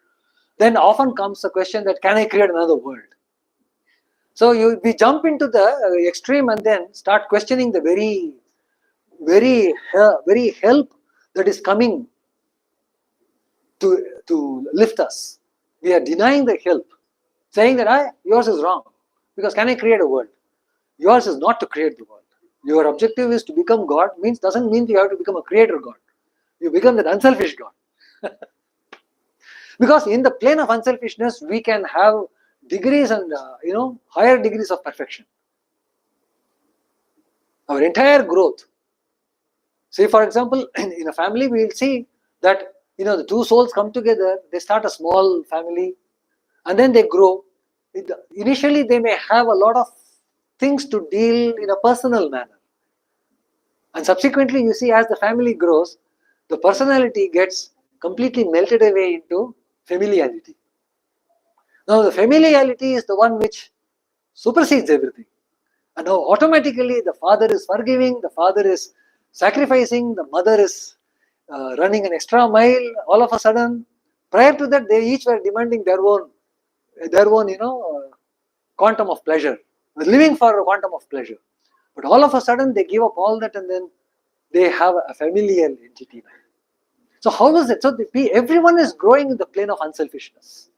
Then often comes the question that can I create another world? So we jump into the extreme and then start questioning the very help that is coming to lift us. We are denying the help, saying that yours is wrong. Because can I create a world? Yours is not to create the world. Your objective is to become God, doesn't mean you have to become a creator God. You become that unselfish God. Because in the plane of unselfishness, we can have degrees and higher degrees of perfection. Our entire growth. Say for example, in a family, we will see that the two souls come together. They start a small family, and then they grow. Initially, they may have a lot of things to deal in a personal manner, and subsequently, you see, as the family grows, the personality gets completely melted away into familiarity. Now, the familiarity is the one which supersedes everything. And now, automatically, the father is forgiving, the father is sacrificing, the mother is running an extra mile. All of a sudden, prior to that, they each were demanding their own quantum of pleasure, living for a quantum of pleasure. But all of a sudden, they give up all that, and then they have a familial entity now. So how is it? So everyone is growing in the plane of unselfishness.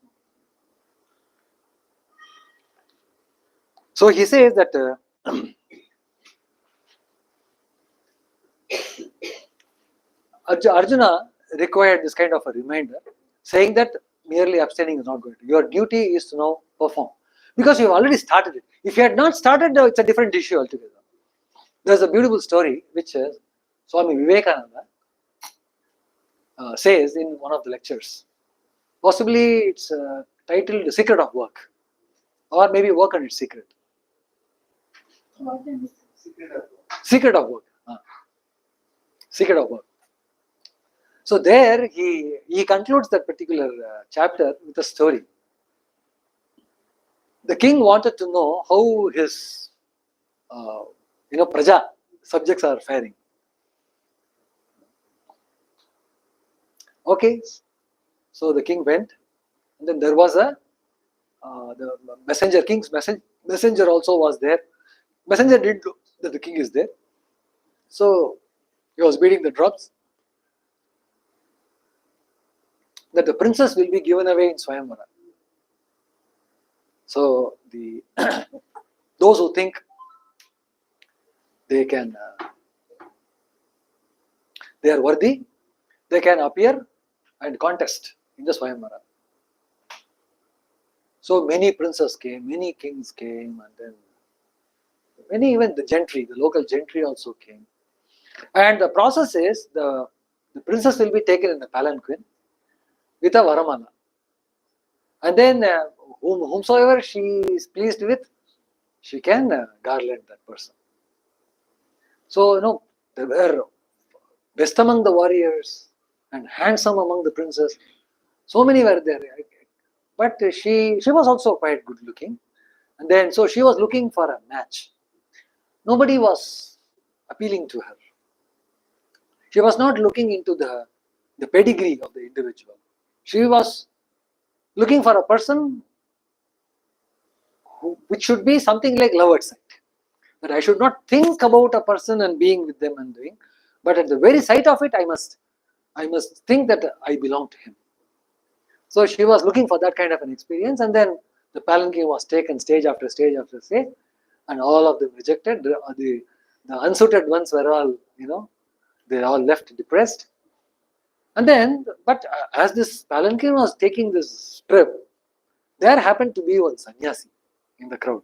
So he says that Arjuna required this kind of a reminder, saying that merely abstaining is not good. Your duty is to now perform. Because you have already started it. If you had not started, it's a different issue altogether. There's a beautiful story which Swami Vivekananda says in one of the lectures. Possibly it's titled The Secret of Work, or maybe Work and Its Secret. Secret of Work. Secret of Work. So there he concludes that particular chapter with a story. The king wanted to know how his praja, subjects are faring. Okay, so the king went, and then there was the messenger, king's messenger also was there. Messenger didn't know that the king is there. So he was beating the drums, that the princess will be given away in Swayamvara. So the those who think they can, they are worthy, they can appear and contest in the Swayamvara. So many princes came, many kings came, and then many, even the gentry, the local gentry also came. And the process is the princess will be taken in a palanquin with a varamala. And then whomsoever she is pleased with, she can garland that person. So, they were best among the warriors and handsome among the princes. So many were there. But she was also quite good looking. And then, so she was looking for a match. Nobody was appealing to her. She was not looking into the pedigree of the individual. She was looking for a person which should be something like love at sight. That I should not think about a person and being with them and doing, but at the very sight of it, I must think that I belong to him. So she was looking for that kind of an experience, and then the palanquin was taken stage after stage after stage, and all of them rejected. The unsuited ones were all, they all left depressed. And then, but as this palanquin was taking this trip, there happened to be one sannyasi in the crowd.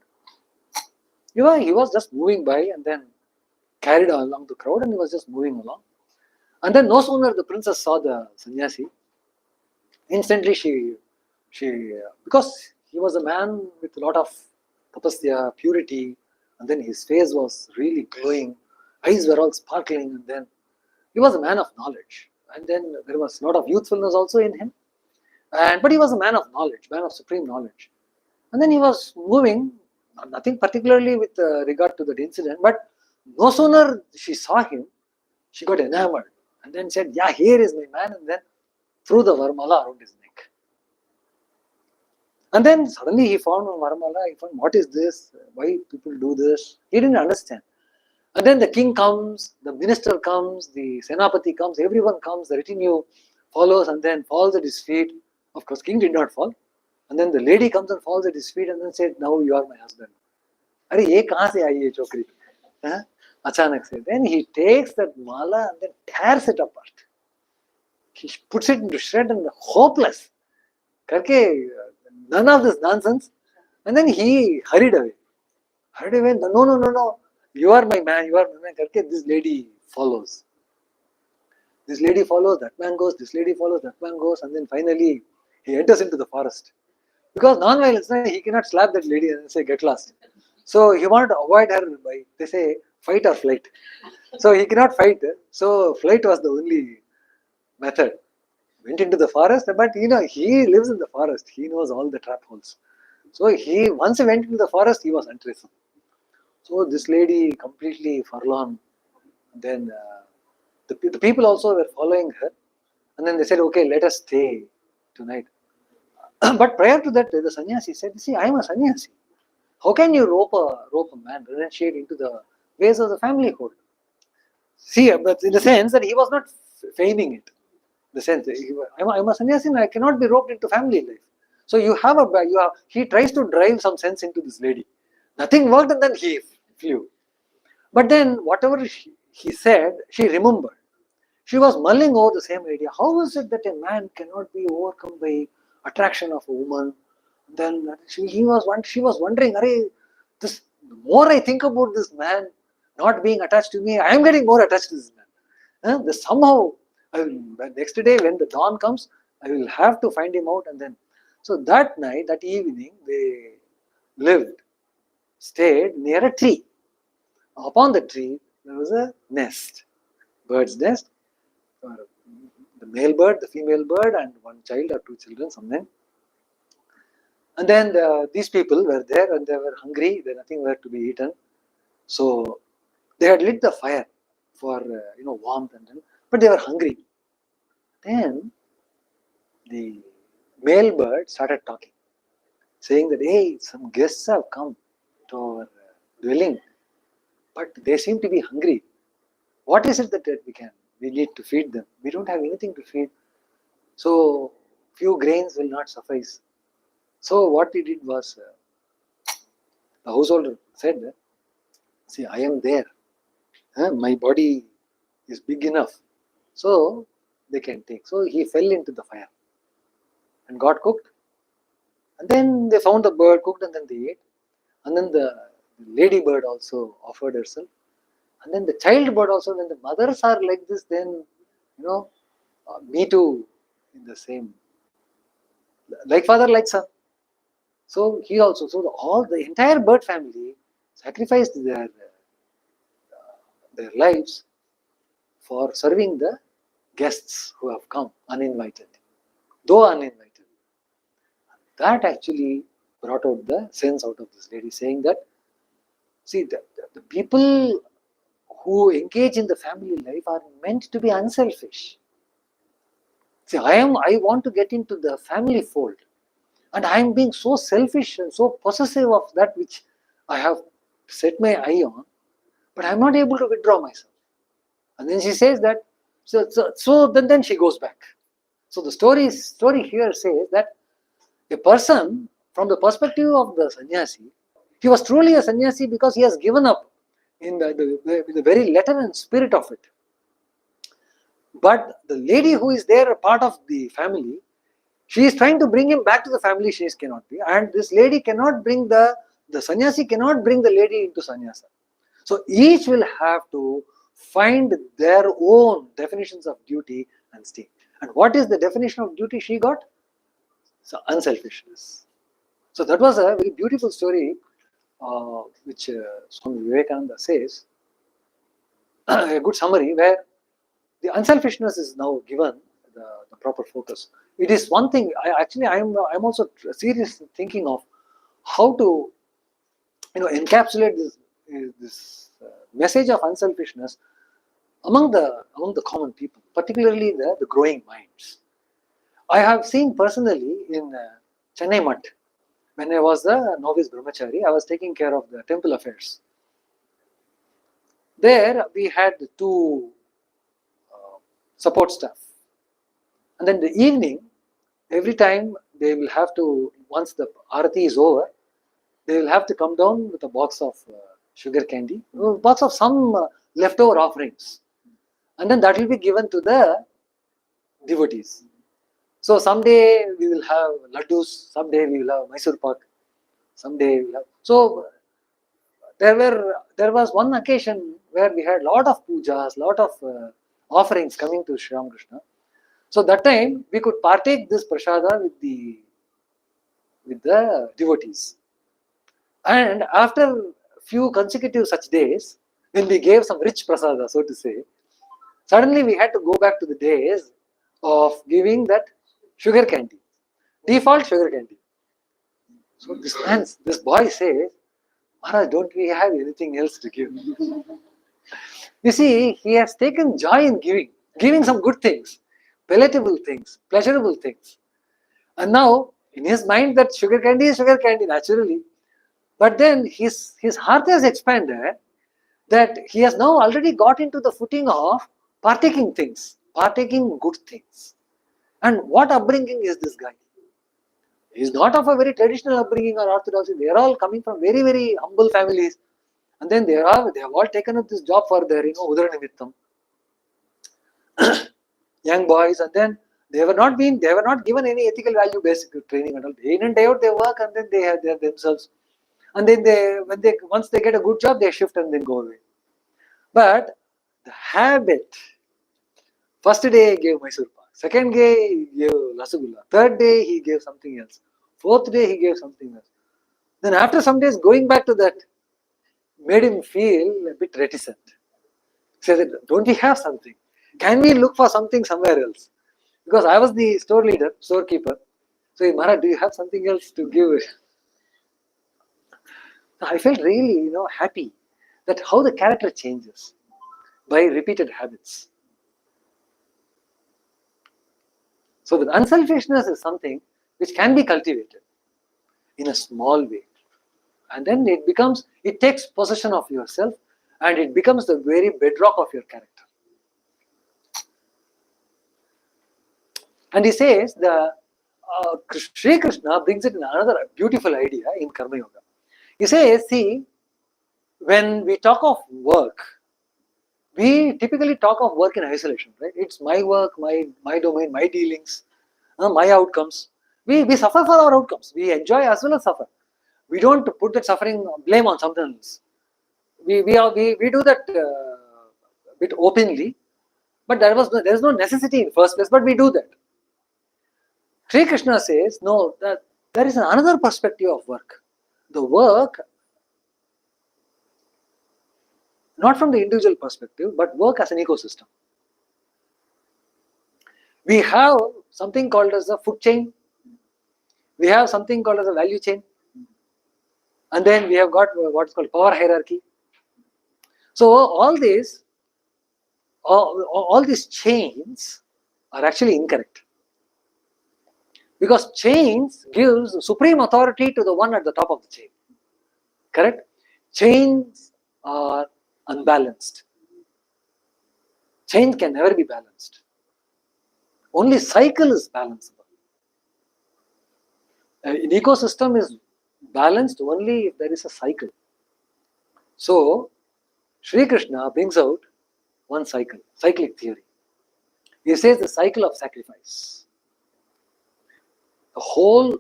He was just moving by and then carried along the crowd, and he was just moving along. And then no sooner the princess saw the sannyasi, instantly she because he was a man with a lot of tapasya, purity, and then his face was really glowing, eyes were all sparkling, and then he was a man of knowledge. And then there was a lot of youthfulness also in him. But he was a man of knowledge, man of supreme knowledge. And then he was moving, nothing particularly with regard to that incident, but no sooner she saw him, she got enamored and then said, "Yeah, here is my man," and then threw the varmala around his neck. And then suddenly he found one varmala, he found, what is this? Why people do this? He didn't understand. And then the king comes, the minister comes, the senapati comes, everyone comes, the retinue follows and then falls at his feet. Of course, king did not fall. And then the lady comes and falls at his feet and then said, "Now you are my husband." Are ye kahan se aayi ye chokri? Achanak se. Then he takes that mala and then tears it apart. He puts it into shred and hopeless. Karke, none of this nonsense. And then he hurried away. No. You are my man, you are my man. Karke, this lady follows. This lady follows, that man goes, this lady follows, that man goes, and then finally he enters into the forest. Because non-violence, he cannot slap that lady and say, "Get lost." So he wanted to avoid her by, they say, fight or flight. So he cannot fight. So flight was the only method. Went into the forest, but he lives in the forest. He knows all the trap holes. So once he went into the forest, he was untraceable. So this lady completely forlorn. Then the people also were following her. And then they said, "Okay, let us stay tonight." But prior to that, the sannyasi said, "See, I am a sannyasi. How can you rope a man, renunciate into the ways of the family code?" See, but in the sense that he was not feigning it. The sense that I'm a sannyasi and I cannot be roped into family life. So he tries to drive some sense into this lady. Nothing worked and then he flew. But then whatever he said, she remembered. She was mulling over the same idea. How is it that a man cannot be overcome by attraction of a woman? Then she was wondering, the more I think about this man not being attached to me, I am getting more attached to this man. Somehow, next day when the dawn comes, I will have to find him out. And then, so that night, that evening, they stayed near a tree. Upon the tree, there was a nest, bird's nest. The male bird, the female bird, and one child or two children, something. And then these people were there and they were hungry, there nothing were to be eaten. So they had lit the fire for warmth, but they were hungry. Then the male bird started talking, saying that, "Hey, some guests have come to our dwelling, but they seem to be hungry. What is it that we need to feed them? We don't have anything to feed. So few grains will not suffice. So what he did was, the householder said, see, I am there. My body is big enough. So they can take. So he fell into the fire and got cooked. And then they found the bird cooked and then they ate. And then the lady bird also offered herself. And then the child bird also, when the mothers are like this, then, me too, in the same, like father, like son. So he also, so the entire bird family sacrificed their lives for serving the guests who have come uninvited, though uninvited. That actually brought out the sense out of this lady, saying that, see, the people who engage in the family life are meant to be unselfish. See, I want to get into the family fold, and I am being so selfish and so possessive of that which I have set my eye on, but I am not able to withdraw myself. And then she says that, so then she goes back. So the story here says that a person, from the perspective of the sannyasi, he was truly a sannyasi because he has given up in the very letter and spirit of it. But the lady who is there, a part of the family, she is trying to bring him back to the family. She cannot be, and this lady cannot bring the sannyasi cannot bring the lady into sannyasa. So each will have to find their own definitions of duty and stay. And what is the definition of duty she got? So unselfishness. So that was a very beautiful story, which Swami Vivekananda says, a good summary where the unselfishness is now given the proper focus. It is one thing. I'm also seriously thinking of how to, encapsulate this message of unselfishness among the common people, particularly the growing minds. I have seen personally in Chennai Mutt, when I was the novice brahmachari, I was taking care of the temple affairs. There we had two support staff, and then the evening, every time they will have to, once the arati is over, they will have to come down with a box of sugar candy, box of some leftover offerings, and then that will be given to the devotees. So someday we will have laddus, someday we will have Mysore pak, someday we will have. So there was one occasion where we had lot of pujas, lot of offerings coming to Sri Ramakrishna. So that time we could partake this prasada with the devotees. And after few consecutive such days, when we gave some rich prasada, so to say, suddenly we had to go back to the days of giving that sugar candy, default sugar candy. So this boy says, Maharaj, don't we have anything else to give? You see, he has taken joy in giving some good things, palatable things, pleasurable things. And now, in his mind, that sugar candy is sugar candy, naturally. But then his heart has expanded, that he has now already got into the footing of partaking things, partaking good things. And what upbringing is this guy? He is not of a very traditional upbringing or orthodoxy. They are all coming from very, very humble families. And then they have all taken up this job for their, Udaranivittam. Young boys, and then they were not given any ethical value basic training at all. Day in and day out they work, and then they have themselves. And then once they get a good job, they shift and then go away. But the habit, first day he gave Mysore pak, second day he gave Rasgulla, third day he gave something else, fourth day he gave something else. Then after some days going back to that made him feel a bit reticent. He said, don't we have something? Can we look for something somewhere else? Because I was the storekeeper. So, Maharaj, do you have something else to give? I felt really, happy that how the character changes by repeated habits. So the unselfishness is something which can be cultivated in a small way. And then it takes possession of yourself, and it becomes the very bedrock of your character. And he says Sri Krishna brings it in another beautiful idea in Karma Yoga. He says, see, when we talk of work, we typically talk of work in isolation, right? It's my work, my domain, my dealings, my outcomes. We suffer for our outcomes. We enjoy as well as suffer. We don't put that suffering blame on something else. We do that bit openly, but there is no necessity in the first place. But we do that. Sri Krishna says no. That there is another perspective of work. The work, not from the individual perspective, but work as an ecosystem. We have something called as a food chain. We have something called as a value chain. And then we have got what's called power hierarchy. So all these chains are actually incorrect. Because chains gives supreme authority to the one at the top of the chain. Correct? Chains are unbalanced. Chains can never be balanced. Only cycle is balanceable. An ecosystem is balanced only if there is a cycle. So, Sri Krishna brings out one cycle, cyclic theory. He says the cycle of sacrifice. The whole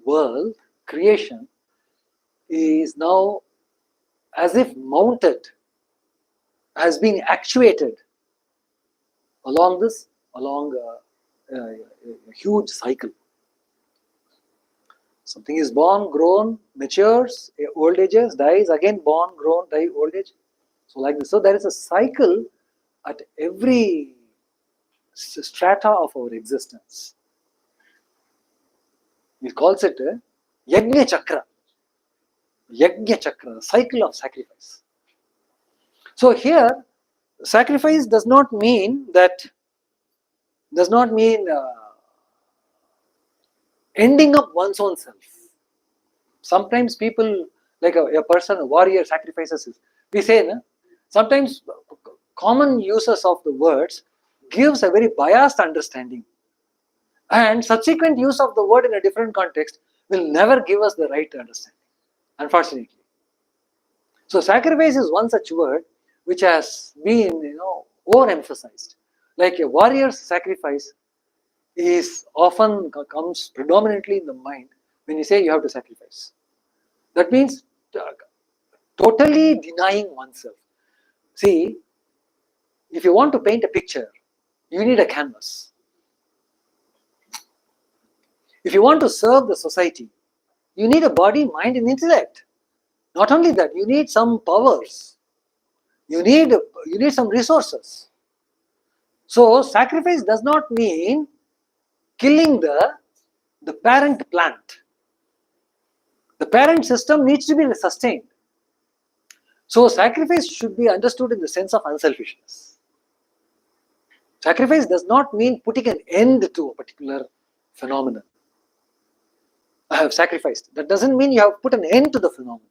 world, creation, is now as if mounted, has been actuated along a huge cycle. Something is born, grown, matures, old ages, dies, again born, grown, die, old age. So like this. So there is a cycle at every strata of our existence. He calls it a Yajna Chakra. Yajna Chakra, cycle of sacrifice. So here, sacrifice does not mean ending up one's own self. Sometimes people, like a person, a warrior sacrifices his. We say, sometimes common uses of the words gives a very biased understanding. And subsequent use of the word in a different context will never give us the right understanding, unfortunately. So sacrifice is one such word which has been, overemphasized. Like a warrior's sacrifice is often comes predominantly in the mind when you say you have to sacrifice. That means totally denying oneself. See, if you want to paint a picture, you need a canvas. If you want to serve the society, you need a body, mind, and intellect. Not only that, you need some powers. You need some resources. So sacrifice does not mean killing the parent plant. The parent system needs to be sustained. So sacrifice should be understood in the sense of unselfishness. Sacrifice does not mean putting an end to a particular phenomenon. I have sacrificed. That doesn't mean you have put an end to the phenomenon.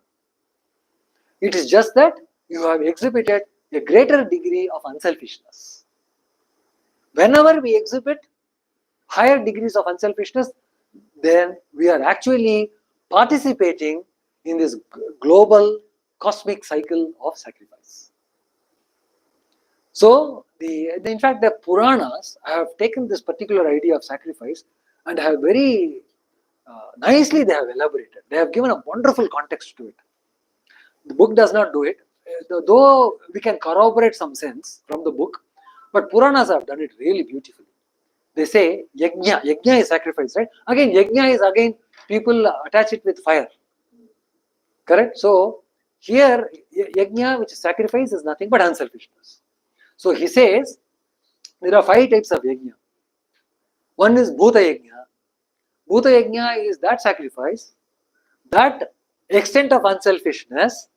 It is just that you have exhibited a greater degree of unselfishness. Whenever we exhibit higher degrees of unselfishness, then we are actually participating in this global cosmic cycle of sacrifice. So, in fact, the Puranas have taken this particular idea of sacrifice and have very nicely they have elaborated. They have given a wonderful context to it. The book does not do it, though we can corroborate some sense from the book, but Puranas have done it really beautifully. They say yajna is sacrifice, right? Again, yajna is again people attach it with fire. Correct? So here yajna, which is sacrifice, is nothing but unselfishness. So he says there are 5 types of yajna. One is bhuta yajna. Bhuta yajna is that sacrifice, that extent of unselfishness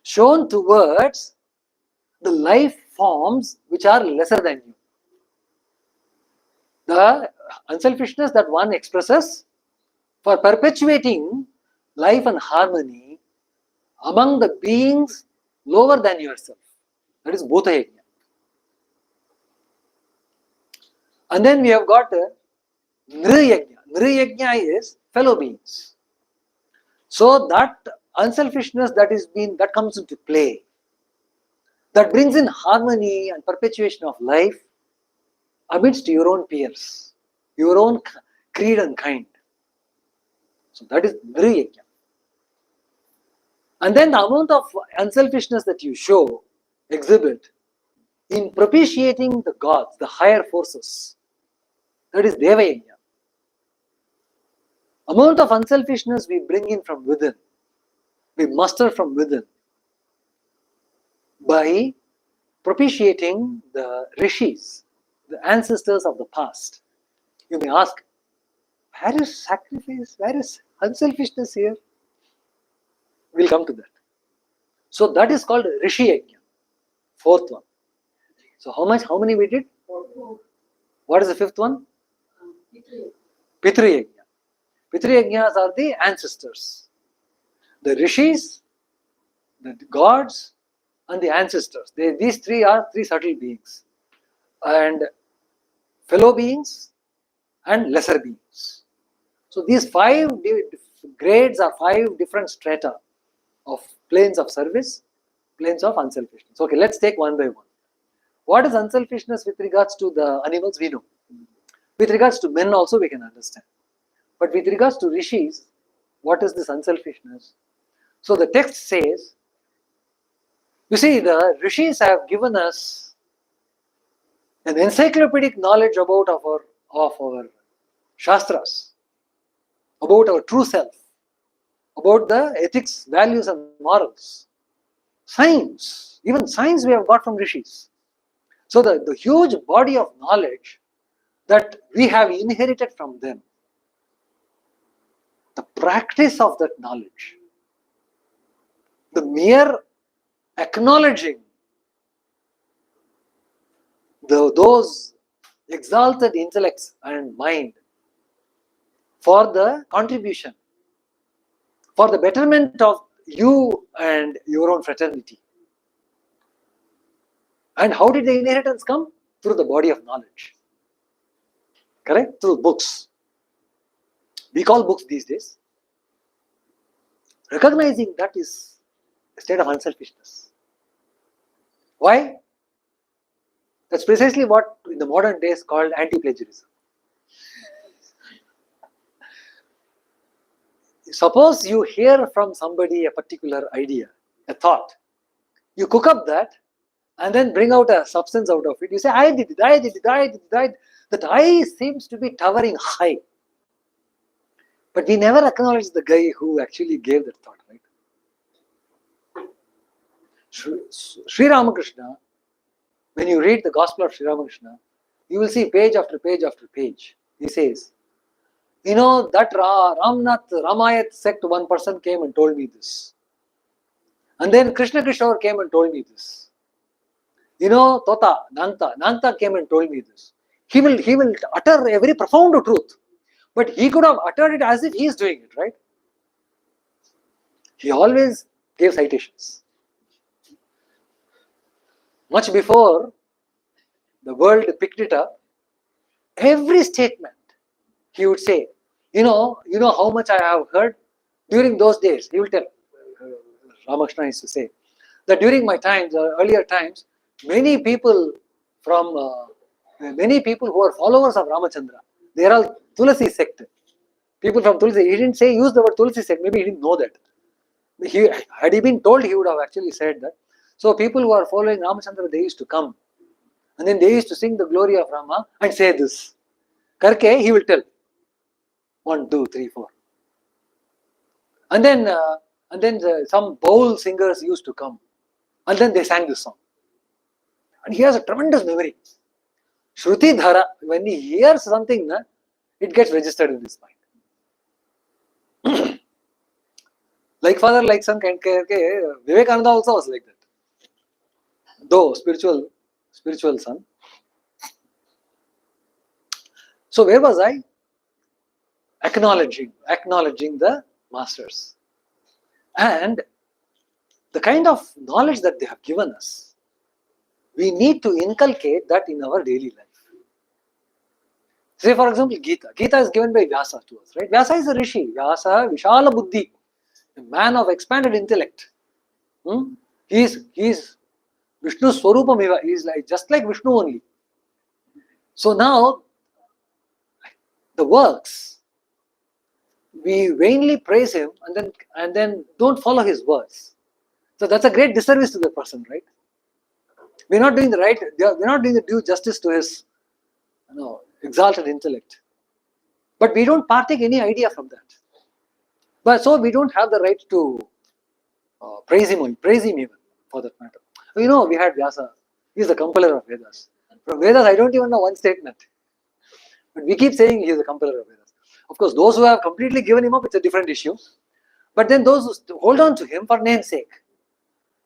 shown towards the life forms which are lesser than you. The unselfishness that one expresses for perpetuating life and harmony among the beings lower than yourself. That is bhuta yajna. And then we have got Nriyajna. Nriyajna is fellow beings. So that unselfishness that comes into play, that brings in harmony and perpetuation of life amidst your own peers, your own creed and kind. So that is Nriyajna. And then the amount of unselfishness that you show, exhibit, in propitiating the gods, the higher forces, that is Devayajna. Amount of unselfishness we bring in from within, we muster from within by propitiating the rishis, the ancestors of the past. You may ask, where is sacrifice? Where is unselfishness here? We'll come to that. So that is called Rishi Yajna, fourth one. So how many we did? What is the fifth one? Pitru Yajna. Pitru Yajnas are the ancestors. The rishis, the gods, and the ancestors. These three are three subtle beings. And fellow beings and lesser beings. So these five grades are five different strata of planes of service, planes of unselfishness. Okay, let's take one by one. What is unselfishness with regards to the animals? We know. With regards to men also we can understand. But with regards to rishis, what is this unselfishness? So the text says, you see, the rishis have given us an encyclopedic knowledge about our shastras, about our true self, about the ethics, values and morals. Science, even science we have got from rishis. So the huge body of knowledge that we have inherited from them, the practice of that knowledge, the mere acknowledging those exalted intellects and mind for the contribution, for the betterment of you and your own fraternity. And how did the inheritance come? Through the body of knowledge. Correct? Through books. We call books these days. Recognizing that is a state of unselfishness. Why? That's precisely what in the modern days called anti-plagiarism. Suppose you hear from somebody a particular idea, a thought. You cook up that and then bring out a substance out of it. You say, I did it, I did it, I did it, I did it. That I seems to be towering high. But we never acknowledge the guy who actually gave that thought, right? Sri Ramakrishna, when you read the Gospel of Sri Ramakrishna, you will see page after page after page. He says, you know, that Ramayat sect, one person came and told me this. And then Krishna Kishore came and told me this. You know, Nanta came and told me this. He will utter a very profound truth. But he could have uttered it as if he is doing it, right? He always gave citations. Much before the world picked it up, every statement he would say, you know how much I have heard during those days. He will tell, Ramakrishna used to say, that during my times, earlier times, many people who are followers of Ramachandra, they are all Tulasi sect. People from Tulasi, he didn't say use the word Tulasi sect, maybe he didn't know that. Had he been told, he would have actually said that. So people who are following Ramachandra, they used to come. And then they used to sing the glory of Rama and say this. Karke, he will tell. 1, 2, 3, 4. And then some bowl singers used to come. And then they sang this song. And he has a tremendous memory. Shruti Dhara, when he hears something, it gets registered in his mind. Like father, like son, Vivekananda also was like that. Though spiritual son. So where was I? Acknowledging the masters. And the kind of knowledge that they have given us, we need to inculcate that in our daily life. Say for example Gita. Gita is given by Vyasa to us, right? Vyasa is a rishi. Vyasa, Vishala Buddhi, a man of expanded intellect. He is Vishnu Swarupam. He is like just like Vishnu only. So now the works, we vainly praise him and then don't follow his words. So that's a great disservice to the person, right? We're not doing the right. We're not doing the due justice to his, exalted intellect. But we don't partake any idea from that. But so we don't have the right to praise him even for that matter. We had Vyasa. He's the compiler of Vedas. From Vedas, I don't even know one statement. But we keep saying he's the compiler of Vedas. Of course, those who have completely given him up, it's a different issue. But then those who hold on to him for name's sake.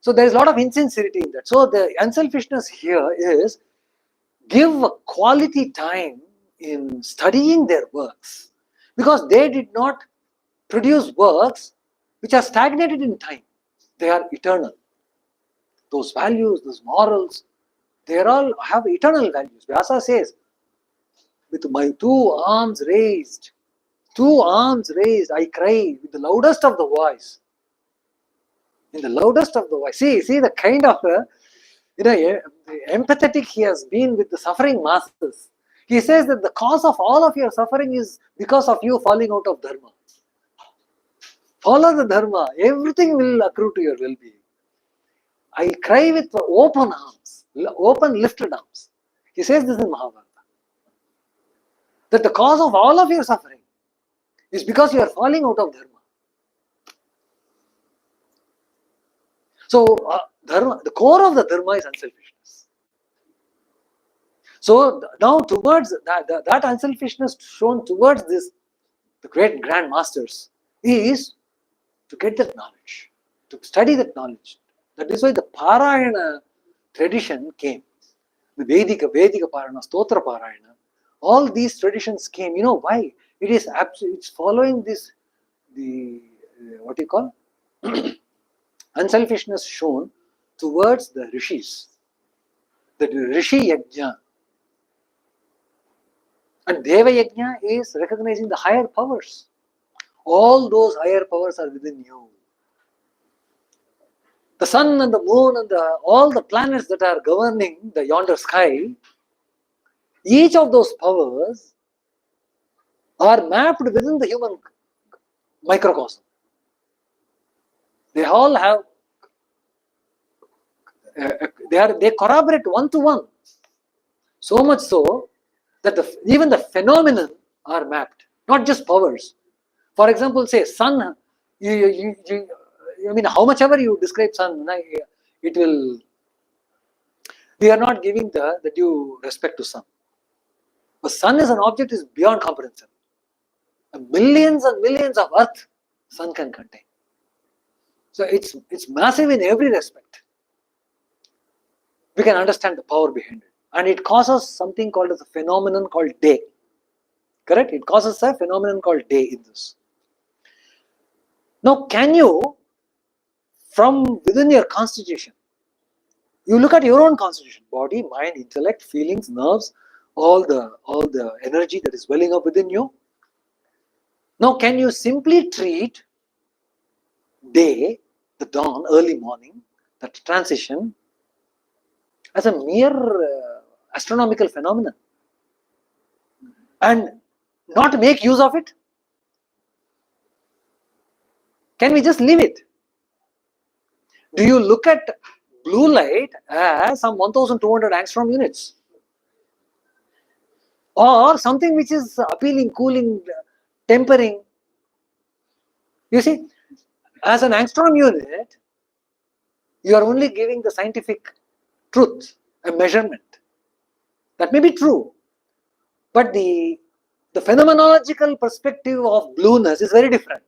So there is a lot of insincerity in that. So the unselfishness here is give a quality time in studying their works, because they did not produce works which are stagnated in time. They are eternal. Those values, those morals, they all have eternal values. Vyasa says, with my two arms raised, I cry with the loudest of the voice. In the loudest of the voice. See the kind of empathetic he has been with the suffering masses. He says that the cause of all of your suffering is because of you falling out of dharma. Follow the dharma, everything will accrue to your well-being. I cry with open arms, open lifted arms. He says this in Mahabharata. That the cause of all of your suffering is because you are falling out of dharma. So, dharma, the core of the dharma is unselfishness. So now towards that unselfishness shown towards this, the great grand masters, is to get that knowledge, to study that knowledge. That is why the Parayana tradition came. The Vedika Parayana, Stotra Parayana, all these traditions came. You know why? It is it's following this, what you call unselfishness shown towards the rishis. The rishi yajna. And Deva yajna is recognizing the higher powers. All those higher powers are within you. The sun and the moon and all the planets that are governing the yonder sky, each of those powers are mapped within the human microcosm. They all have, they corroborate one to one. So much so that even the phenomenon are mapped, not just powers. For example, say sun, how much ever you describe sun, it will, we are not giving the due respect to sun. But sun as an object is beyond comprehension. Millions and millions of earth sun can contain. So it's massive in every respect. We can understand the power behind it. And it causes something called as a phenomenon called day. Correct? It causes a phenomenon called day in this. Now, can you, from within your constitution, you look at your own constitution, body, mind, intellect, feelings, nerves, all the energy that is welling up within you. Now, can you simply treat day, the dawn, early morning, that transition, as a mere astronomical phenomenon and not make use of it? Can we just leave it? Do you look at blue light as some 1200 angstrom units? Or something which is appealing, cooling, tempering? You see, as an angstrom unit, you are only giving the scientific truth, a measurement. That may be true. But the phenomenological perspective of blueness is very different.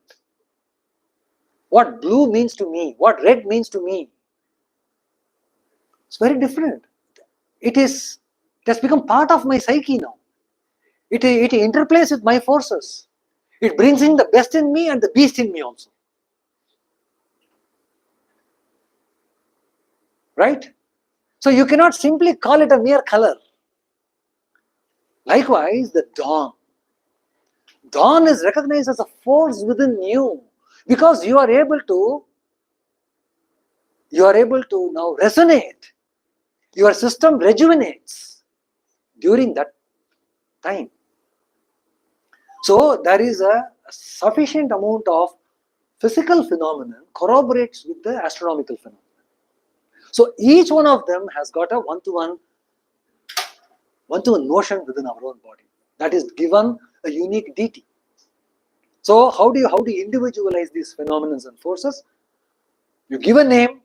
What blue means to me, what red means to me, it's very different. It has become part of my psyche now. It interplays with my forces. It brings in the best in me and the beast in me also. Right? So you cannot simply call it a mere color. Likewise, the dawn. Dawn is recognized as a force within you because you are able to now resonate. Your system rejuvenates during that time. So there is a sufficient amount of physical phenomenon corroborates with the astronomical phenomenon. So each one of them has got a one-to-one notion within our own body that is given a unique deity. So how do you individualize these phenomena and forces? You give a name.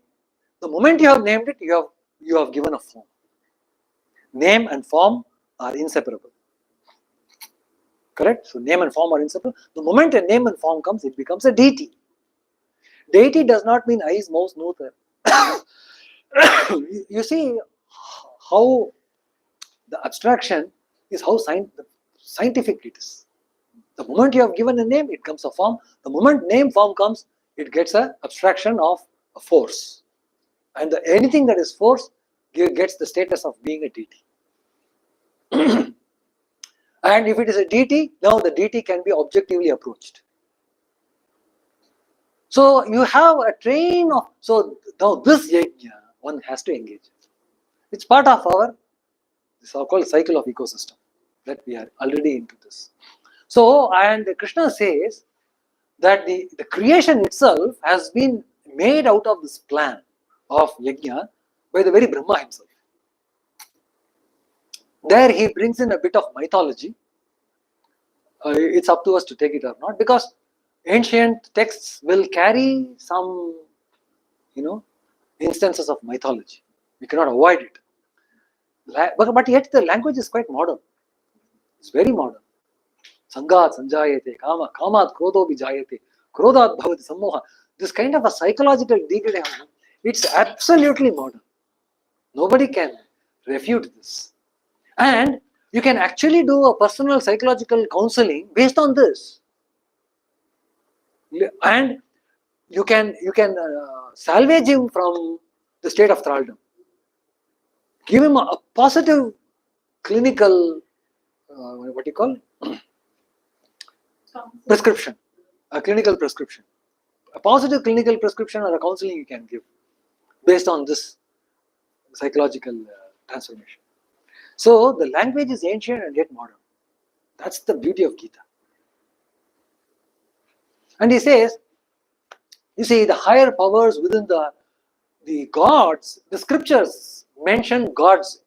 The moment you have named it, you have given a form. Name and form are inseparable. Correct? So name and form are inseparable. The moment a name and form comes, it becomes a deity. Deity does not mean eyes, mouth, nose. You see how the abstraction is how scientific it is. The moment you have given a name, it comes a form. The moment name form comes, it gets an abstraction of a force. And anything that is force gets the status of being a deity. And if it is a deity, now the deity can be objectively approached. So you have a train of, so now this yajna, one has to engage. It's part of our so-called cycle of ecosystem that we are already into this. So, and Krishna says that the creation itself has been made out of this plan of yajna by the very Brahma himself. There he brings in a bit of mythology. It's up to us to take it or not, because ancient texts will carry some, instances of mythology. We cannot avoid it. But yet the language is quite modern. It's very modern. Sangat sanjayate, kamat krodho vijayate, krodhat bhavati sammoha. This kind of a psychological degradation, it's absolutely modern. Nobody can refute this. And you can actually do a personal psychological counseling based on this. And you can salvage him from the state of thraldom. Give him a positive clinical, prescription, a clinical prescription. A positive clinical prescription or a counseling you can give based on this psychological transformation. So the language is ancient and yet modern. That's the beauty of Gita. And he says, you see, the higher powers within the gods, the scriptures mention gods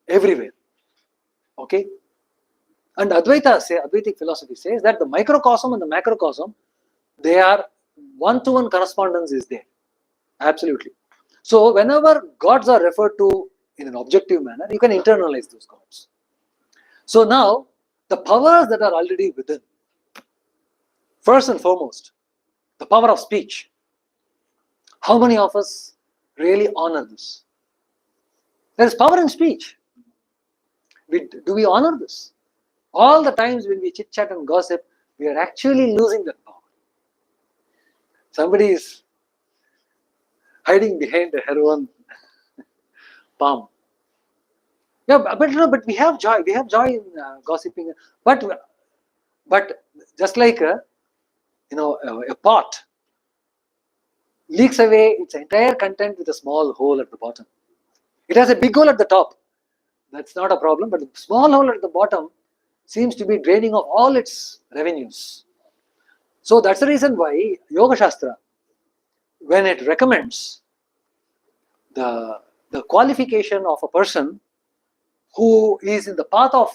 everywhere. Okay? And Advaitic philosophy says that the microcosm and the macrocosm, they are one-to-one correspondence is there. Absolutely. So whenever gods are referred to in an objective manner, you can internalize those gods. So now, the powers that are already within, first and foremost, the power of speech. How many of us really honor this? There is power in speech. Do we honor this? All the times when we chit chat and gossip, we are actually losing that power. Somebody is hiding behind a heroin palm. Yeah, but we have joy. We have joy in gossiping. But just like a pot leaks away its entire content with a small hole at the bottom. It has a big hole at the top. That's not a problem. But the small hole at the bottom seems to be draining off all its revenues. So that's the reason why Yoga Shastra, when it recommends the qualification of a person who is in the path of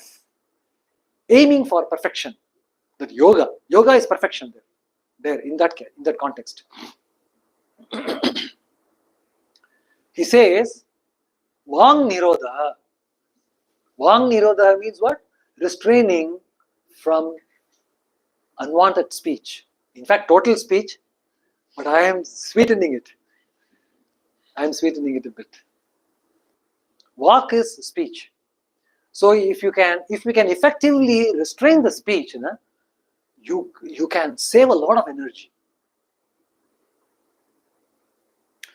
aiming for perfection, that yoga is perfection there in that context. He says, Vang Nirodha. Vang Nirodha means what? Restraining from unwanted speech. In fact, total speech, but I am sweetening it. I am sweetening it a bit. Vak is speech. So if we can effectively restrain the speech, you can save a lot of energy.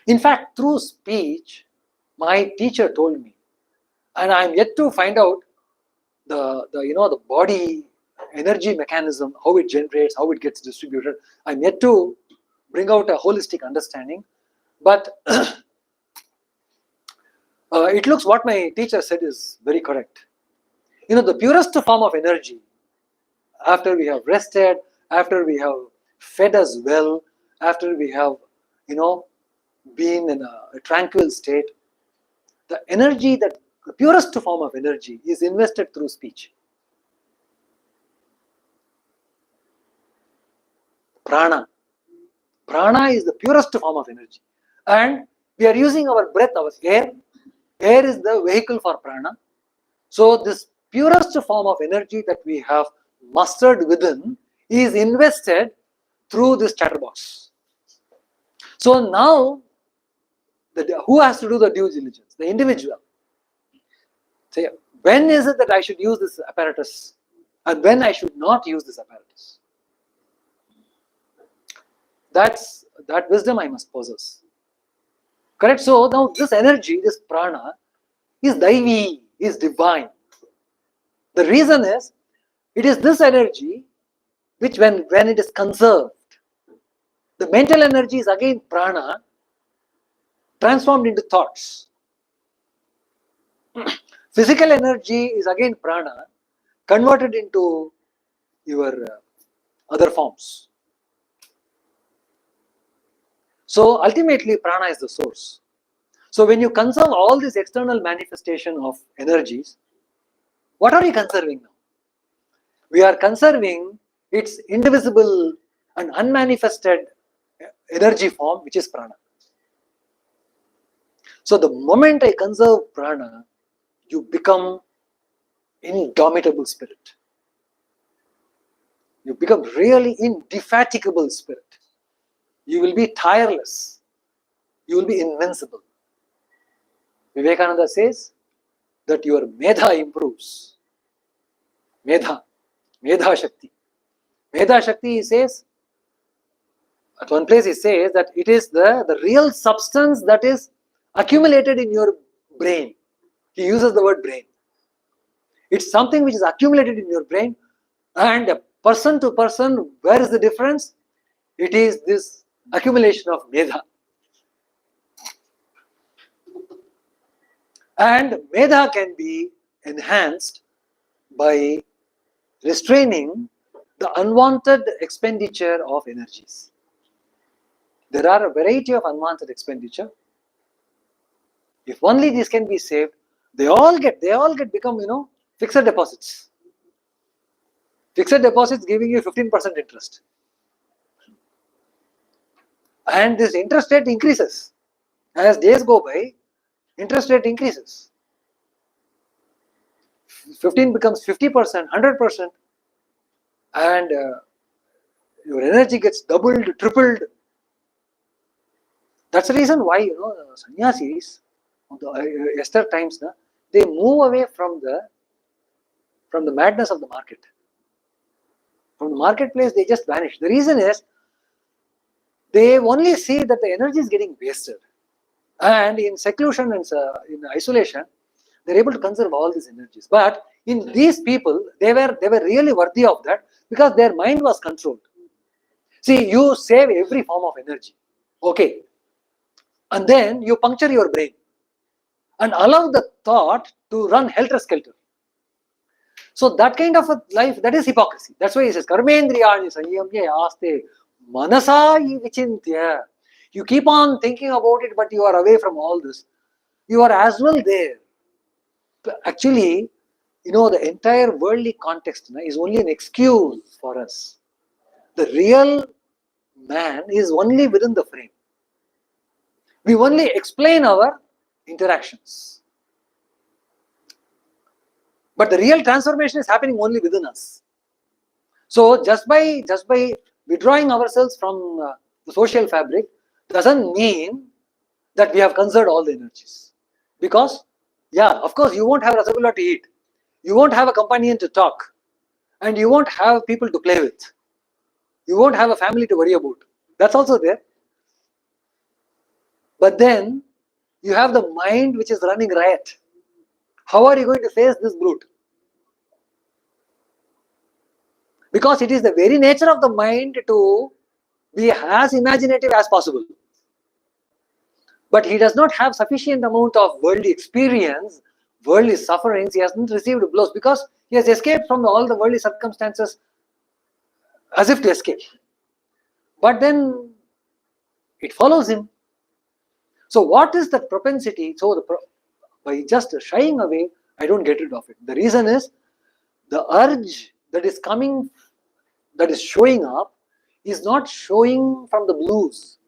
In fact, through speech, my teacher told me, and I am yet to find out the body energy mechanism, how it generates, how it gets distributed. I'm yet to bring out a holistic understanding, but it looks what my teacher said is very correct. The purest form of energy, after we have rested, after we have fed us well, after we have, been in a tranquil state, the energy that the purest form of energy is invested through speech. Prana. Prana is the purest form of energy. And we are using our breath, our air. Air is the vehicle for prana. So this purest form of energy that we have mustered within is invested through this chatterbox. So now, who has to do the due diligence? The individual. Say, when is it that I should use this apparatus and when I should not use this apparatus? That wisdom I must possess. Correct? So now this energy, this prana, is daivi, is divine. The reason is, it is this energy which when it is conserved, the mental energy is again prana, transformed into thoughts. Physical energy is again prana, converted into your other forms. So ultimately, prana is the source. So when you conserve all this external manifestation of energies, what are you conserving now? We are conserving its indivisible and unmanifested energy form, which is prana. So the moment I conserve prana, you become indomitable spirit. You become really indefatigable spirit. You will be tireless. You will be invincible. Vivekananda says that your medha improves. Medha Shakti. Medha Shakti, he says, at one place he says that it is the real substance that is accumulated in your brain. He uses the word brain. It's something which is accumulated in your brain, and person to person, where is the difference? It is this accumulation of medha. And medha can be enhanced by restraining the unwanted expenditure of energies. There are a variety of unwanted expenditure. If only this can be saved, they all become, fixed deposits. Fixed deposits giving you 15% interest. And this interest rate increases. As days go by, interest rate increases. 15 becomes 50%, 100%, and your energy gets doubled, tripled. That's the reason why, sannyasis of the Esther times, they move away from the madness of the market. From the marketplace, they just vanish. The reason is, they only see that the energy is getting wasted. And in seclusion and in isolation, they're able to conserve all these energies. But in these people, they were really worthy of that because their mind was controlled. See, you save every form of energy. Okay. And then you puncture your brain and allow the thought to run helter-skelter. So that kind of a life, that is hypocrisy. That's why he says, Karmendriyani sanyamya aste manasa vichintya. You keep on thinking about it, but you are away from all this. You are as well there. Actually, the entire worldly context is only an excuse for us. The real man is only within the frame. We only explain our interactions. But the real transformation is happening only within us. So just by withdrawing ourselves from the social fabric doesn't mean that we have conserved all the energies. Because, of course, you won't have rasagula to eat. You won't have a companion to talk. And you won't have people to play with. You won't have a family to worry about. That's also there. But then, you have the mind which is running riot. How are you going to face this brute? Because it is the very nature of the mind to be as imaginative as possible. But he does not have sufficient amount of worldly experience, worldly sufferings. He hasn't received blows because he has escaped from all the worldly circumstances as if to escape. But then it follows him. So what is the propensity? So by just shying away, I don't get rid of it. The reason is the urge that is coming, that is showing up, is not showing from the blues.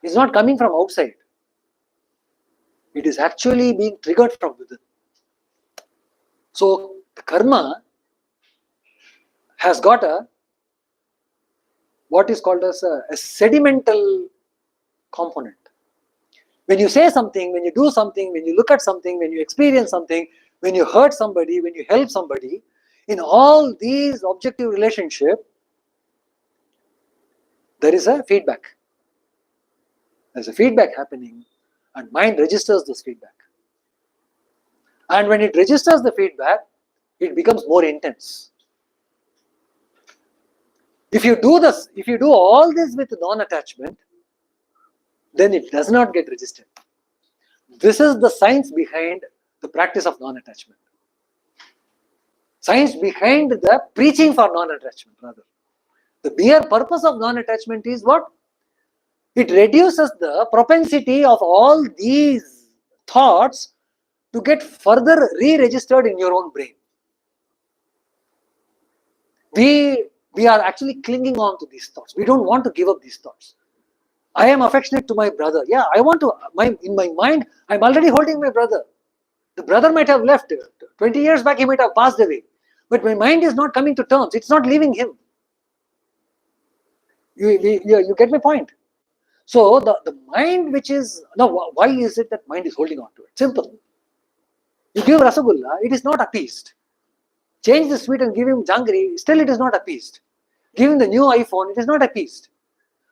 It's not coming from outside. It is actually being triggered from within. So the karma has got what is called as a sedimental component. When you say something, when you do something, when you look at something, when you experience something, when you hurt somebody, when you help somebody, in all these objective relationship, there is a feedback. There's a feedback happening, and mind registers this feedback. And when it registers the feedback, it becomes more intense. If you do this, if you do all this with non-attachment, then it does not get registered. This is the science behind the practice of non-attachment. Science behind the preaching for non-attachment, rather. The mere purpose of non-attachment is what? It reduces the propensity of all these thoughts to get further re-registered in your own brain. We are actually clinging on to these thoughts. We don't want to give up these thoughts. I am affectionate to my brother. Yeah, I want to, in my mind, I'm already holding my brother. The brother might have left. 20 years back, he might have passed away. But my mind is not coming to terms. It's not leaving him. You get my point? So the mind which is, now why is it that mind is holding on to it? Simple. You give Rasagulla, it is not appeased. Change the sweet and give him jangri, still it is not appeased. Give him the new iPhone, it is not appeased.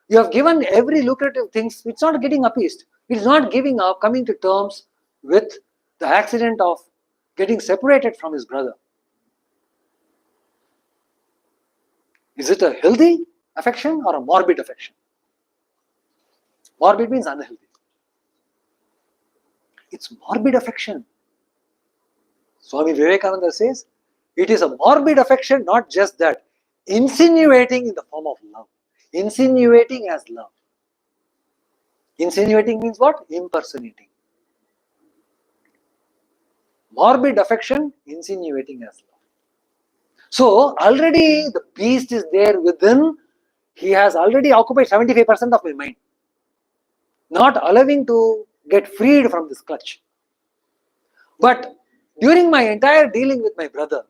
You have given every lucrative things, it's not getting appeased. It is not giving up, coming to terms with the accident of getting separated from his brother. Is it a healthy affection or a morbid affection? Morbid means unhealthy. It's morbid affection. Swami Vivekananda says, it is a morbid affection, not just that, insinuating in the form of love. Insinuating as love. Insinuating means what? Impersonating. Morbid affection, insinuating as love. So already the beast is there within. He has already occupied 75% of my mind. Not allowing to get freed from this clutch. But during my entire dealing with my brother,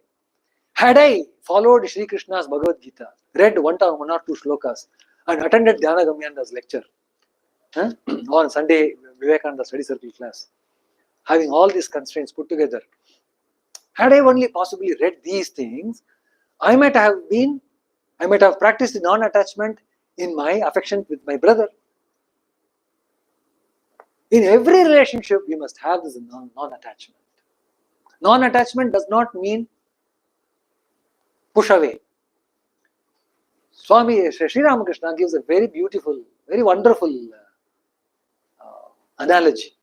had I followed Sri Krishna's Bhagavad Gita, read one or two shlokas, and attended Dhyana Gamyanda's lecture on Sunday Vivekananda study circle class, having all these constraints put together, had I only possibly read these things, I might have practiced non-attachment in my affection with my brother. In every relationship, we must have this non-attachment. Non-attachment does not mean push away. Swami Sri Ramakrishna gives a very beautiful, very wonderful analogy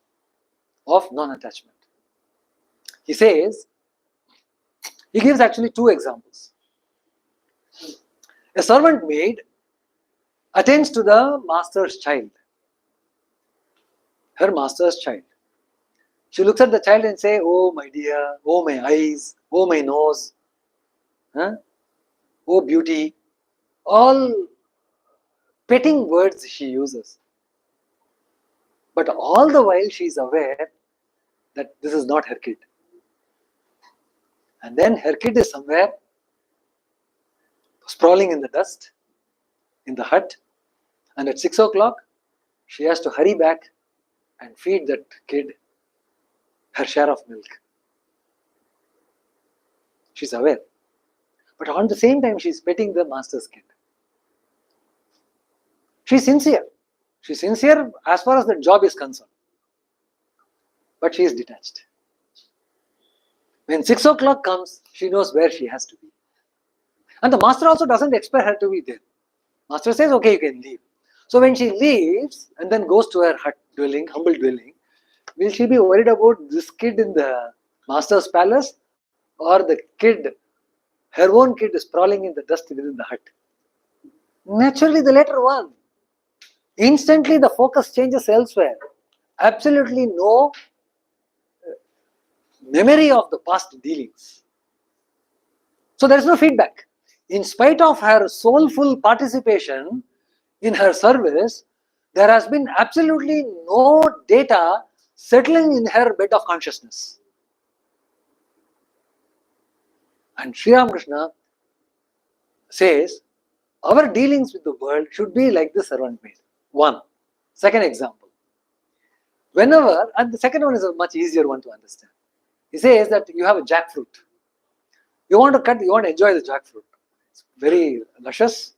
of non-attachment. He says, he gives actually two examples. A servant maid attends to the master's child, her master's child. She looks at the child and says, "Oh my dear, oh my eyes, oh my nose, oh beauty," all petting words she uses. But all the while she is aware that this is not her kid. And then her kid is somewhere sprawling in the dust, in the hut, and at 6 o'clock she has to hurry back and feed that kid her share of milk. She's aware. But on the same time, she's petting the master's kid. She's sincere. She's sincere as far as the job is concerned. But she is detached. When 6 o'clock comes, she knows where she has to be. And the master also doesn't expect her to be there. Master says, okay, you can leave. So when she leaves and then goes to her hut dwelling, humble dwelling, will she be worried about this kid in the master's palace, or the kid, her own kid, is sprawling in the dust within the hut? Naturally, the latter one. Instantly, the focus changes elsewhere. Absolutely no memory of the past dealings. So there is no feedback. In spite of her soulful participation in her service, there has been absolutely no data settling in her bed of consciousness. And Sri Ramakrishna says, our dealings with the world should be like the servant maid. One. Second example. Whenever, and the second one is a much easier one to understand. He says that you have a jackfruit. You want to cut, you want to enjoy the jackfruit. It's very luscious,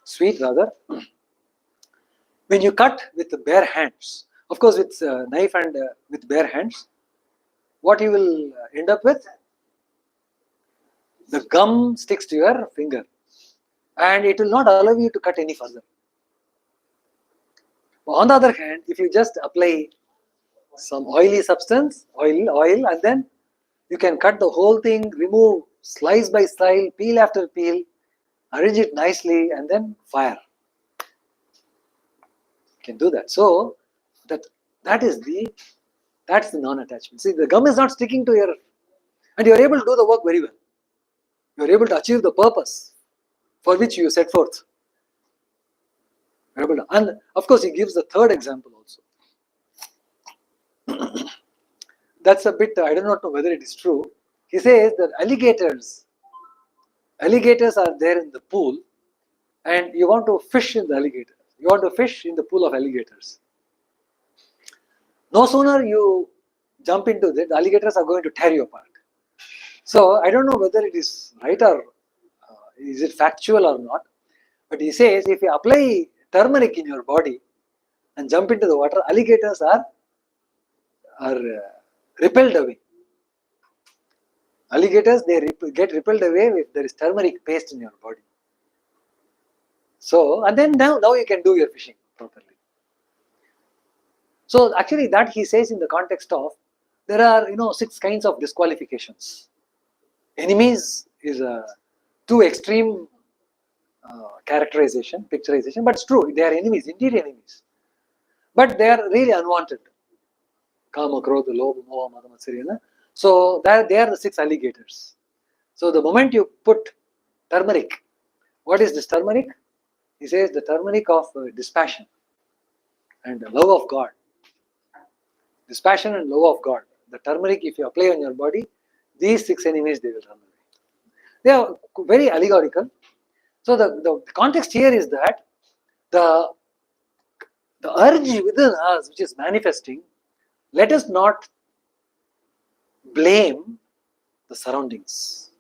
sweet rather. When you cut with the bare hands, of course with knife and with bare hands, what you will end up with? The gum sticks to your finger and it will not allow you to cut any further. On the other hand, if you just apply some oily substance, oil, and then you can cut the whole thing, remove slice by slice, peel after peel, arrange it nicely, and then fire. You can do that. So that's the non-attachment. See, the gum is not sticking to your, and you are able to do the work very well. You are able to achieve the purpose for which you set forth. And of course, he gives the third example also. That's a bit, I do not know whether it is true. He says that alligators are there in the pool and you want to fish in the alligator. You want to fish in the pool of alligators. No sooner you jump into it, the alligators are going to tear you apart. So I don't know whether it is right or is it factual or not. But he says if you apply turmeric in your body and jump into the water, alligators are repelled away. Alligators, they get repelled away if there is turmeric paste in your body. So, and then now you can do your fishing properly. So actually that he says in the context of, there are 6 kinds of disqualifications. Enemies is a too extreme picturization, but it's true, they are enemies, indeed enemies. But they are really unwanted. Kama, Krodha, Lobha, Moha, Mada, Matsarya. So they are the 6 alligators. So the moment you put turmeric, what is this turmeric? He says the turmeric of dispassion and the love of God. Dispassion and love of God. The turmeric, if you apply on your body, these 6 enemies, they will run away. They are very allegorical. So the context here is that the urge within us which is manifesting, let us not blame the surroundings.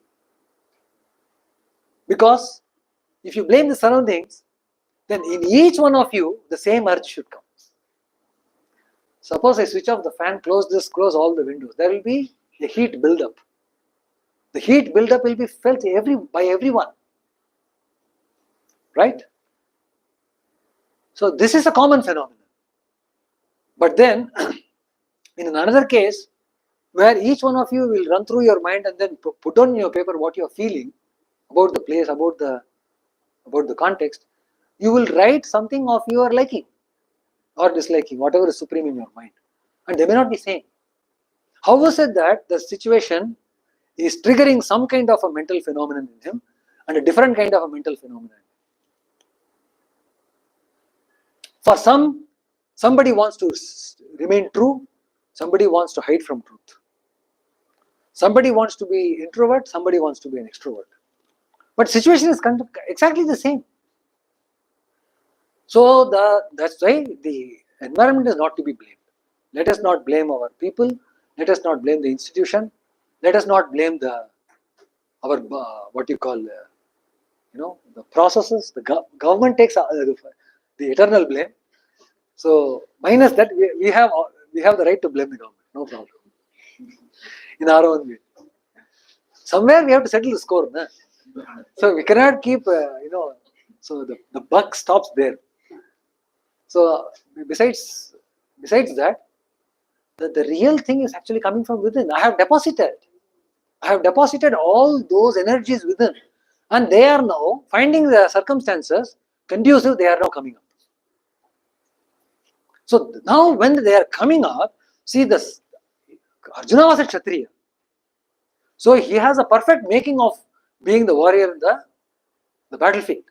Because if you blame the surroundings, then in each one of you, the same urge should come. Suppose I switch off the fan, close all the windows, there will be a heat build-up. The heat build-up will be felt by everyone. Right? So this is a common phenomenon. But then, in another case, where each one of you will run through your mind and then put on your paper what you are feeling about the place, about the context, you will write something of your liking or disliking, whatever is supreme in your mind. And they may not be same. How was it that the situation is triggering some kind of a mental phenomenon in him and a different kind of a mental phenomenon? For somebody wants to remain true, somebody wants to hide from truth. Somebody wants to be introvert, somebody wants to be an extrovert. But situation is exactly the same. So that's why the environment is not to be blamed. Let us not blame our people. Let us not blame the institution. Let us not blame the processes. The government takes the eternal blame. So minus that, we have the right to blame the government. No problem. In our own way. Somewhere we have to settle the score. Na? So we cannot keep, so the buck stops there. So besides that, the real thing is actually coming from within. I have deposited all those energies within, and they are now finding the circumstances conducive. They are now coming up. So now when they are coming up, see this. Arjuna was a Kshatriya. So he has a perfect making of being the warrior in the battlefield.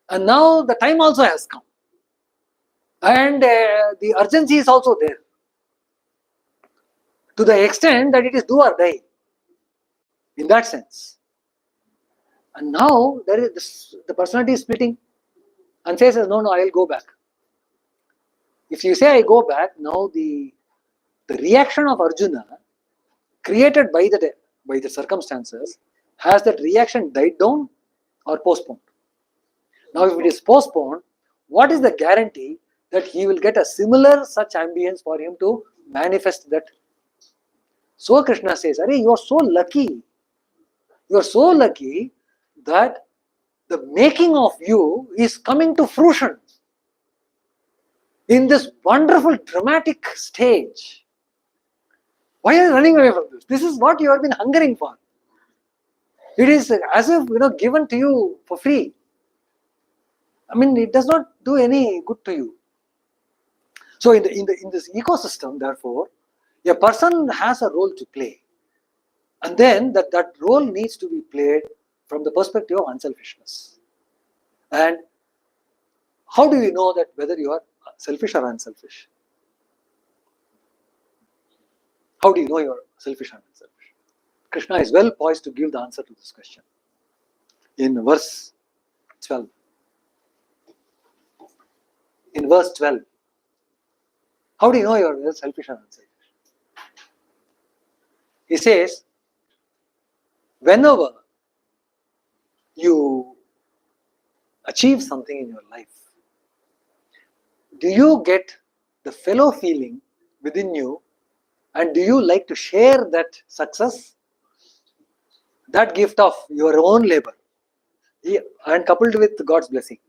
And now the time also has come. And the urgency is also there. To the extent that it is do or die. In that sense. And now there is this, the personality is splitting. And says, no, I will go back. If you say I go back, now the reaction of Arjuna created by the circumstances, has that reaction died down or postponed? Now if it is postponed, what is the guarantee that he will get a similar such ambience for him to manifest that? So Krishna says, Arey, you are so lucky. You are so lucky that the making of you is coming to fruition in this wonderful dramatic stage. Why are you running away from this? This is what you have been hungering for. It is as if given to you for free. I mean, it does not do any good to you. So in this ecosystem, therefore, a person has a role to play, and then that role needs to be played from the perspective of unselfishness. And how do you know that whether you are selfish or unselfish? How do you know you are selfish or unselfish? Krishna is well poised to give the answer to this question in verse 12. In verse 12, how do you know you are selfish or unselfish? He says, whenever you achieve something in your life, do you get the fellow feeling within you, and do you like to share that success, that gift of your own labor, and coupled with God's blessing?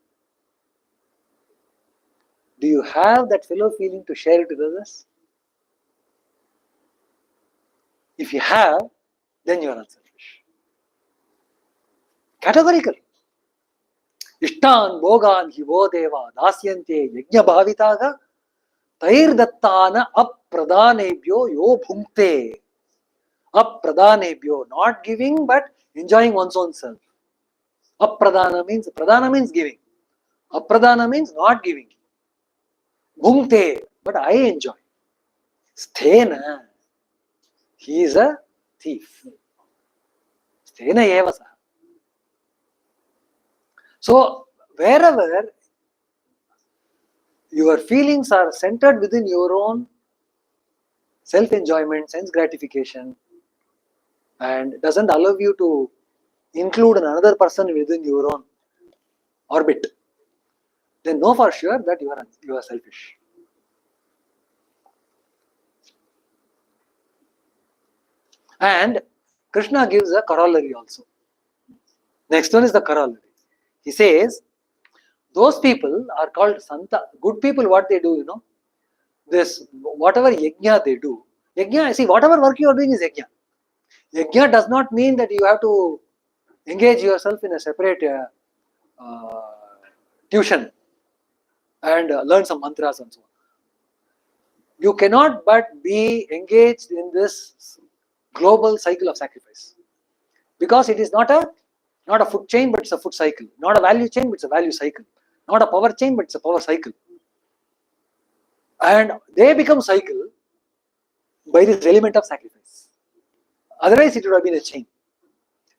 Do you have that fellow feeling to share it with others? If you have, then you are unselfish. Categorically. Ishtan bhogan hi vo deva dasyante yajna bhavitaga tair dattana apradhanebhyo yo bhunkte. Apradhanebhyo, not giving but enjoying one's own self. Pradhana means giving. Apradhana means not giving. Bhunkte, but I enjoy. Sthena, he is a thief. Sthena eva saha. So, wherever your feelings are centered within your own self-enjoyment, sense gratification, and doesn't allow you to include another person within your own orbit, then know for sure that you are selfish. And Krishna gives a corollary also. Next one is the corollary. He says, those people are called Santa. Good people, what they do, this, whatever yajna they do. Yajna, see, whatever work you are doing is yajna. Yajna does not mean that you have to engage yourself in a separate tuition and learn some mantras and so on. You cannot but be engaged in this global cycle of sacrifice, because it is not a food chain, but it's a food cycle. Not a value chain, but it's a value cycle. Not a power chain, but it's a power cycle. And they become cycle by this element of sacrifice. Otherwise, it would have been a chain.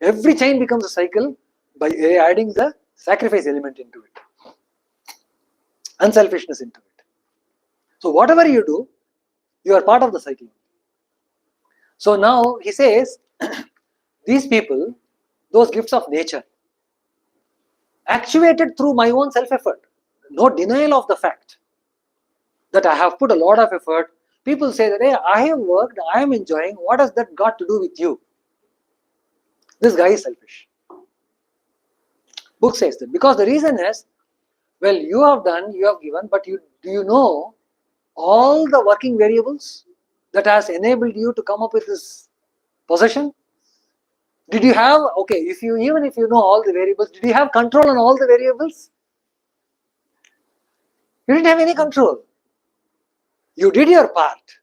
Every chain becomes a cycle by adding the sacrifice element into it, unselfishness into it. So whatever you do, you are part of the cycle. So now he says, these people, those gifts of nature, actuated through my own self-effort, no denial of the fact that I have put a lot of effort. People say that, hey, I have worked, I am enjoying, what has that got to do with you? This guy is selfish. Book says that. Because the reason is, well, you have done, you have given, but do you know all the working variables that has enabled you to come up with this possession? Did you have, okay, even if you know all the variables, did you have control on all the variables? You didn't have any control. You did your part.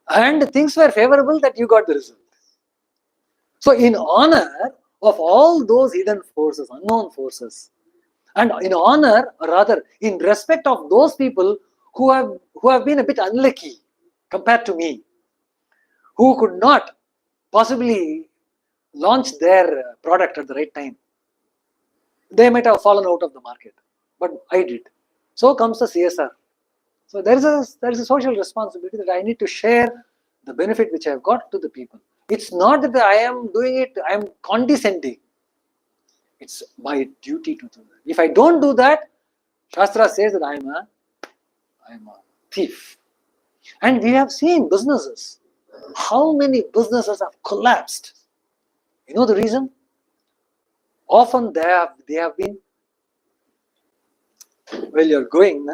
And things were favorable that you got the result. So in honor of all those hidden forces, unknown forces, and in honor, or rather in respect of those people who have been a bit unlucky compared to me, who could not possibly launch their product at the right time. They might have fallen out of the market, but I did. So comes the CSR. So there is a social responsibility that I need to share the benefit which I have got to the people. It's not that I am doing it, I am condescending. It's my duty to do that. If I don't do that, Shastra says that I am a thief. And we have seen businesses. How many businesses have collapsed? You know the reason? Often they have been, well, you're going,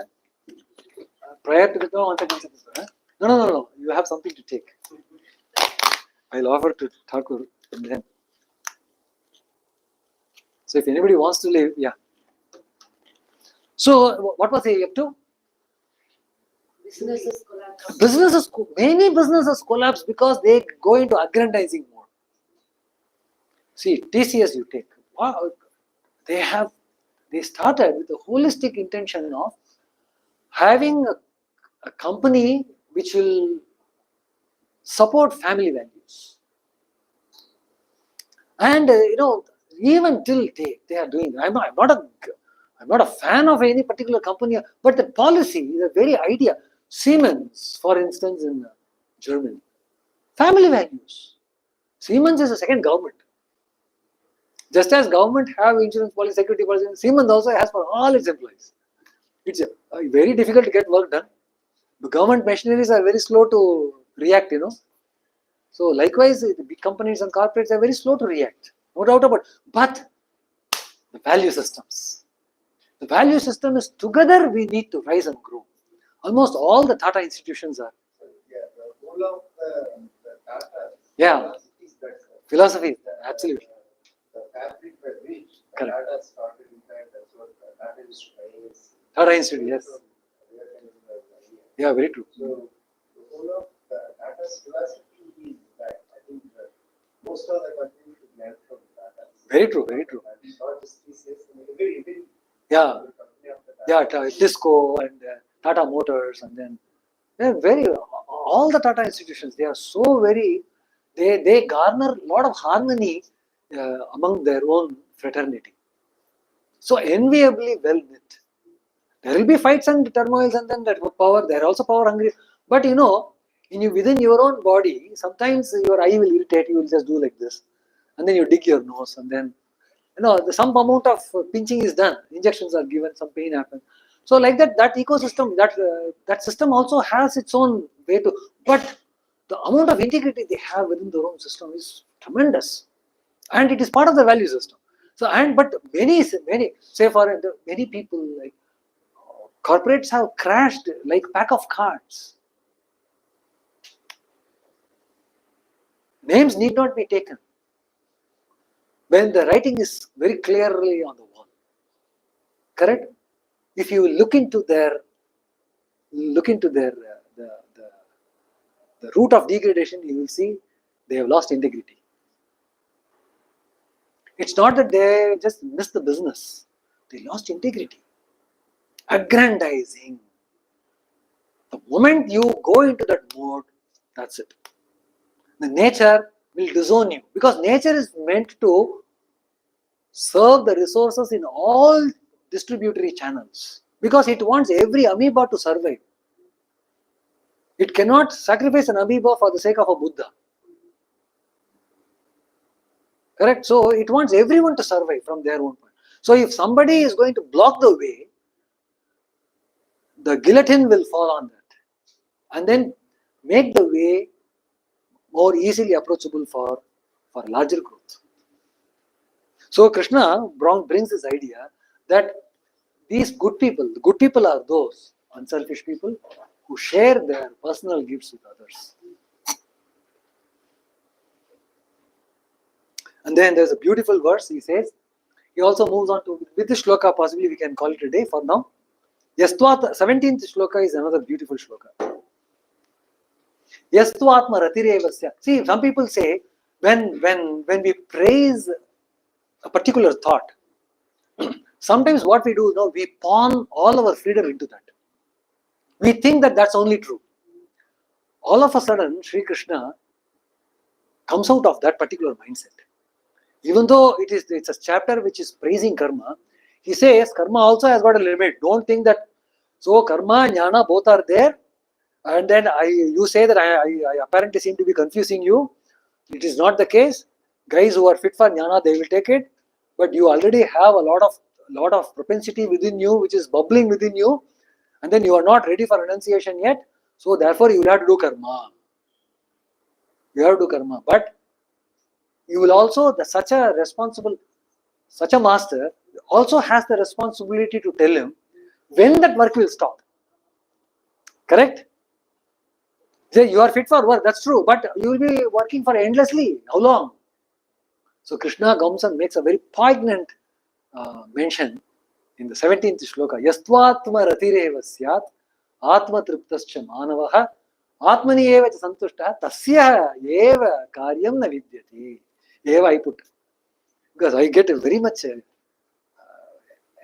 prior to the, no, you have something to take. I'll offer to Thakur and then. So if anybody wants to leave, yeah. So what was he up to? Businesses collapse. Many businesses collapse because they go into aggrandizing mode. See, TCS you take. Wow, they started with a holistic intention of having a company which will support family values. And even till date, they are doing. I'm not a fan of any particular company, but the policy is a very idea. Siemens, for instance, in Germany, family values. Siemens is a second government. Just as government have insurance policy, security policy, Siemens also has for all its employees. It's very difficult to get work done. The government machineries are very slow to react, So likewise, the big companies and corporates are very slow to react. No doubt about it. But the value systems. The value system is together we need to rise and grow. Almost all the Tata institutions are. So, yeah, the whole of the Tata Yeah. is that Philosophy, absolutely. the fabric by which the Correct. Tata started, in fact, that's what the Tata used to raise. Tata Institute, yes. Yeah, very true. So the whole of the Tata's philosophy is that I think that most of the countries should learn from Tata. Very true, very true. And it's not just TCS, every Yeah, company of the Tata. yeah, Cisco and Tata Motors, and then all the Tata institutions, they are so very, they garner a lot of harmony among their own fraternity. So enviably well knit. There will be fights and turmoils, and then that power, they are also power hungry. But within your own body, sometimes your eye will irritate, you will just do like this. And then you dig your nose, and then some amount of pinching is done, injections are given, some pain happens. So like that ecosystem, that system also has its own way to, but the amount of integrity they have within their own system is tremendous, and it is part of the value system. So but many say for many people, like corporates have crashed like pack of cards. Names need not be taken when the writing is very clearly on the wall. Correct? If you look into their the root of degradation, you will see they have lost integrity. It's not that they just missed the business; they lost integrity. Aggrandizing. The moment you go into that mode, that's it. The nature will disown you, because nature is meant to serve the resources in all distributory channels, because it wants every amoeba to survive. It cannot sacrifice an amoeba for the sake of a Buddha. Correct? So it wants everyone to survive from their own point. So if somebody is going to block the way, the guillotine will fall on that, and then make the way more easily approachable for larger growth. So Krishna brings this idea that these good people are those unselfish people who share their personal gifts with others. And then there's a beautiful verse, he also moves on to, with this shloka, possibly we can call it a day for now. Yastvat, 17th shloka is another beautiful shloka. Yastvatma ratirevasya. See, some people say, when we praise a particular thought, sometimes what we do, we pawn all our freedom into that. We think that that's only true. All of a sudden, Sri Krishna comes out of that particular mindset. Even though it's a chapter which is praising karma, he says karma also has got a limit. Don't think that, so karma, jnana, both are there, and then you say that I apparently seem to be confusing you. It is not the case. Guys who are fit for jnana, they will take it, but you already have a lot of propensity within you, which is bubbling within you, and then you are not ready for renunciation yet. So therefore, you will have to do karma. You have to do karma, but you will also, such a master also has the responsibility to tell him when that work will stop. Correct? Say, you are fit for work, that's true, but you will be working for endlessly. How long? So Krishna comes and makes a very poignant mention in the 17th shloka. Yastvatma ratireva syat atma triptascha manavaha atmani eva cha santushta tasya eva karyam na vidyati. Eva I put. Because I get very much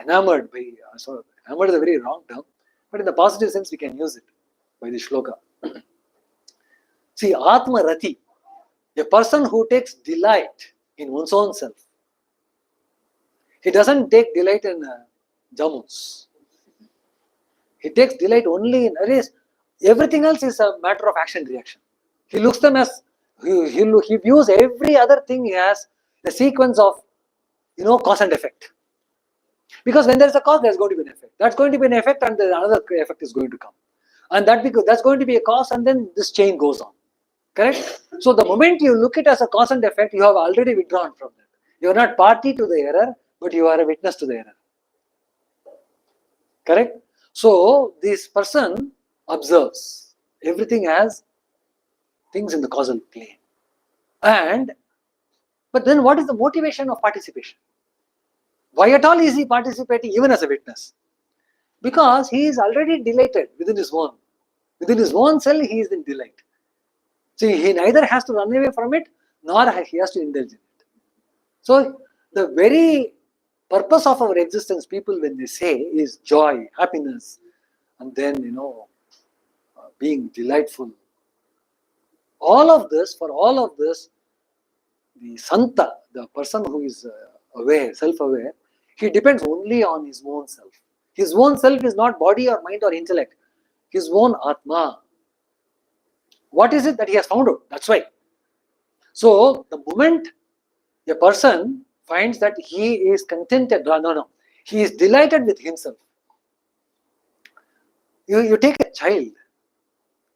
enamored by, enamored is a very wrong term, but in the positive sense we can use it by the shloka. See, Atma Rati, a person who takes delight in one's own self. He doesn't take delight in jamuns. He takes delight only in arrays. Everything else is a matter of action reaction. He looks them as, he views every other thing as a sequence of, cause and effect. Because when there is a cause, there is going to be an effect. That's going to be an effect, and then another effect is going to come. And that's going to be a cause, and then this chain goes on. Correct? So the moment you look at it as a cause and effect, you have already withdrawn from that. You are not party to the error, but you are a witness to the error. Correct? So this person observes everything as things in the causal plane. But then what is the motivation of participation? Why at all is he participating even as a witness? Because he is already delighted within his own. Within his own self, he is in delight. So he neither has to run away from it, nor he has to indulge in it. So the very purpose of our existence, people when they say, is joy, happiness, and then, being delightful. For all of this, the Santa, the person who is aware, self-aware, he depends only on his own self. His own self is not body or mind or intellect. His own Atma. What is it that he has found out? That's why. So, the moment a person finds that he is contented, he is delighted with himself. You take a child.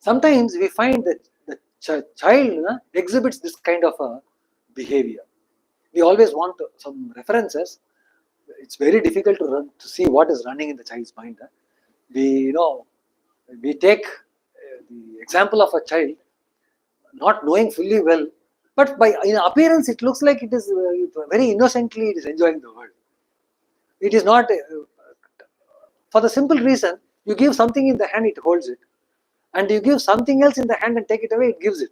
Sometimes we find that the child exhibits this kind of a behavior. We always want some references. It's very difficult to see what is running in the child's mind. We take the example of a child, not knowing fully well, but in appearance it looks like it is very innocently it is enjoying the world. It is not, for the simple reason, you give something in the hand, it holds it, and you give something else in the hand and take it away, it gives it.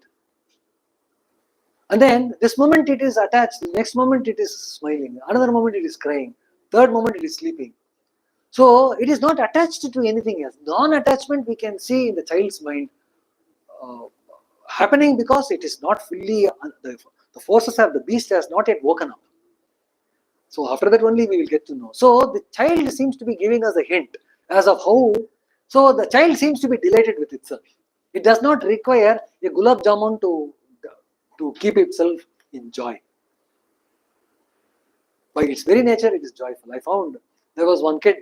And then this moment it is attached, the next moment it is smiling, another moment it is crying, third moment it is sleeping. So it is not attached to anything else. Non-attachment we can see in the child's mind happening because it is not fully, the forces of the beast has not yet woken up. So after that only we will get to know. So the child seems to be giving us a hint as of how, so the child seems to be delighted with itself. It does not require a gulab jamun to keep itself in joy. By its very nature, it is joyful. I found there was one kid,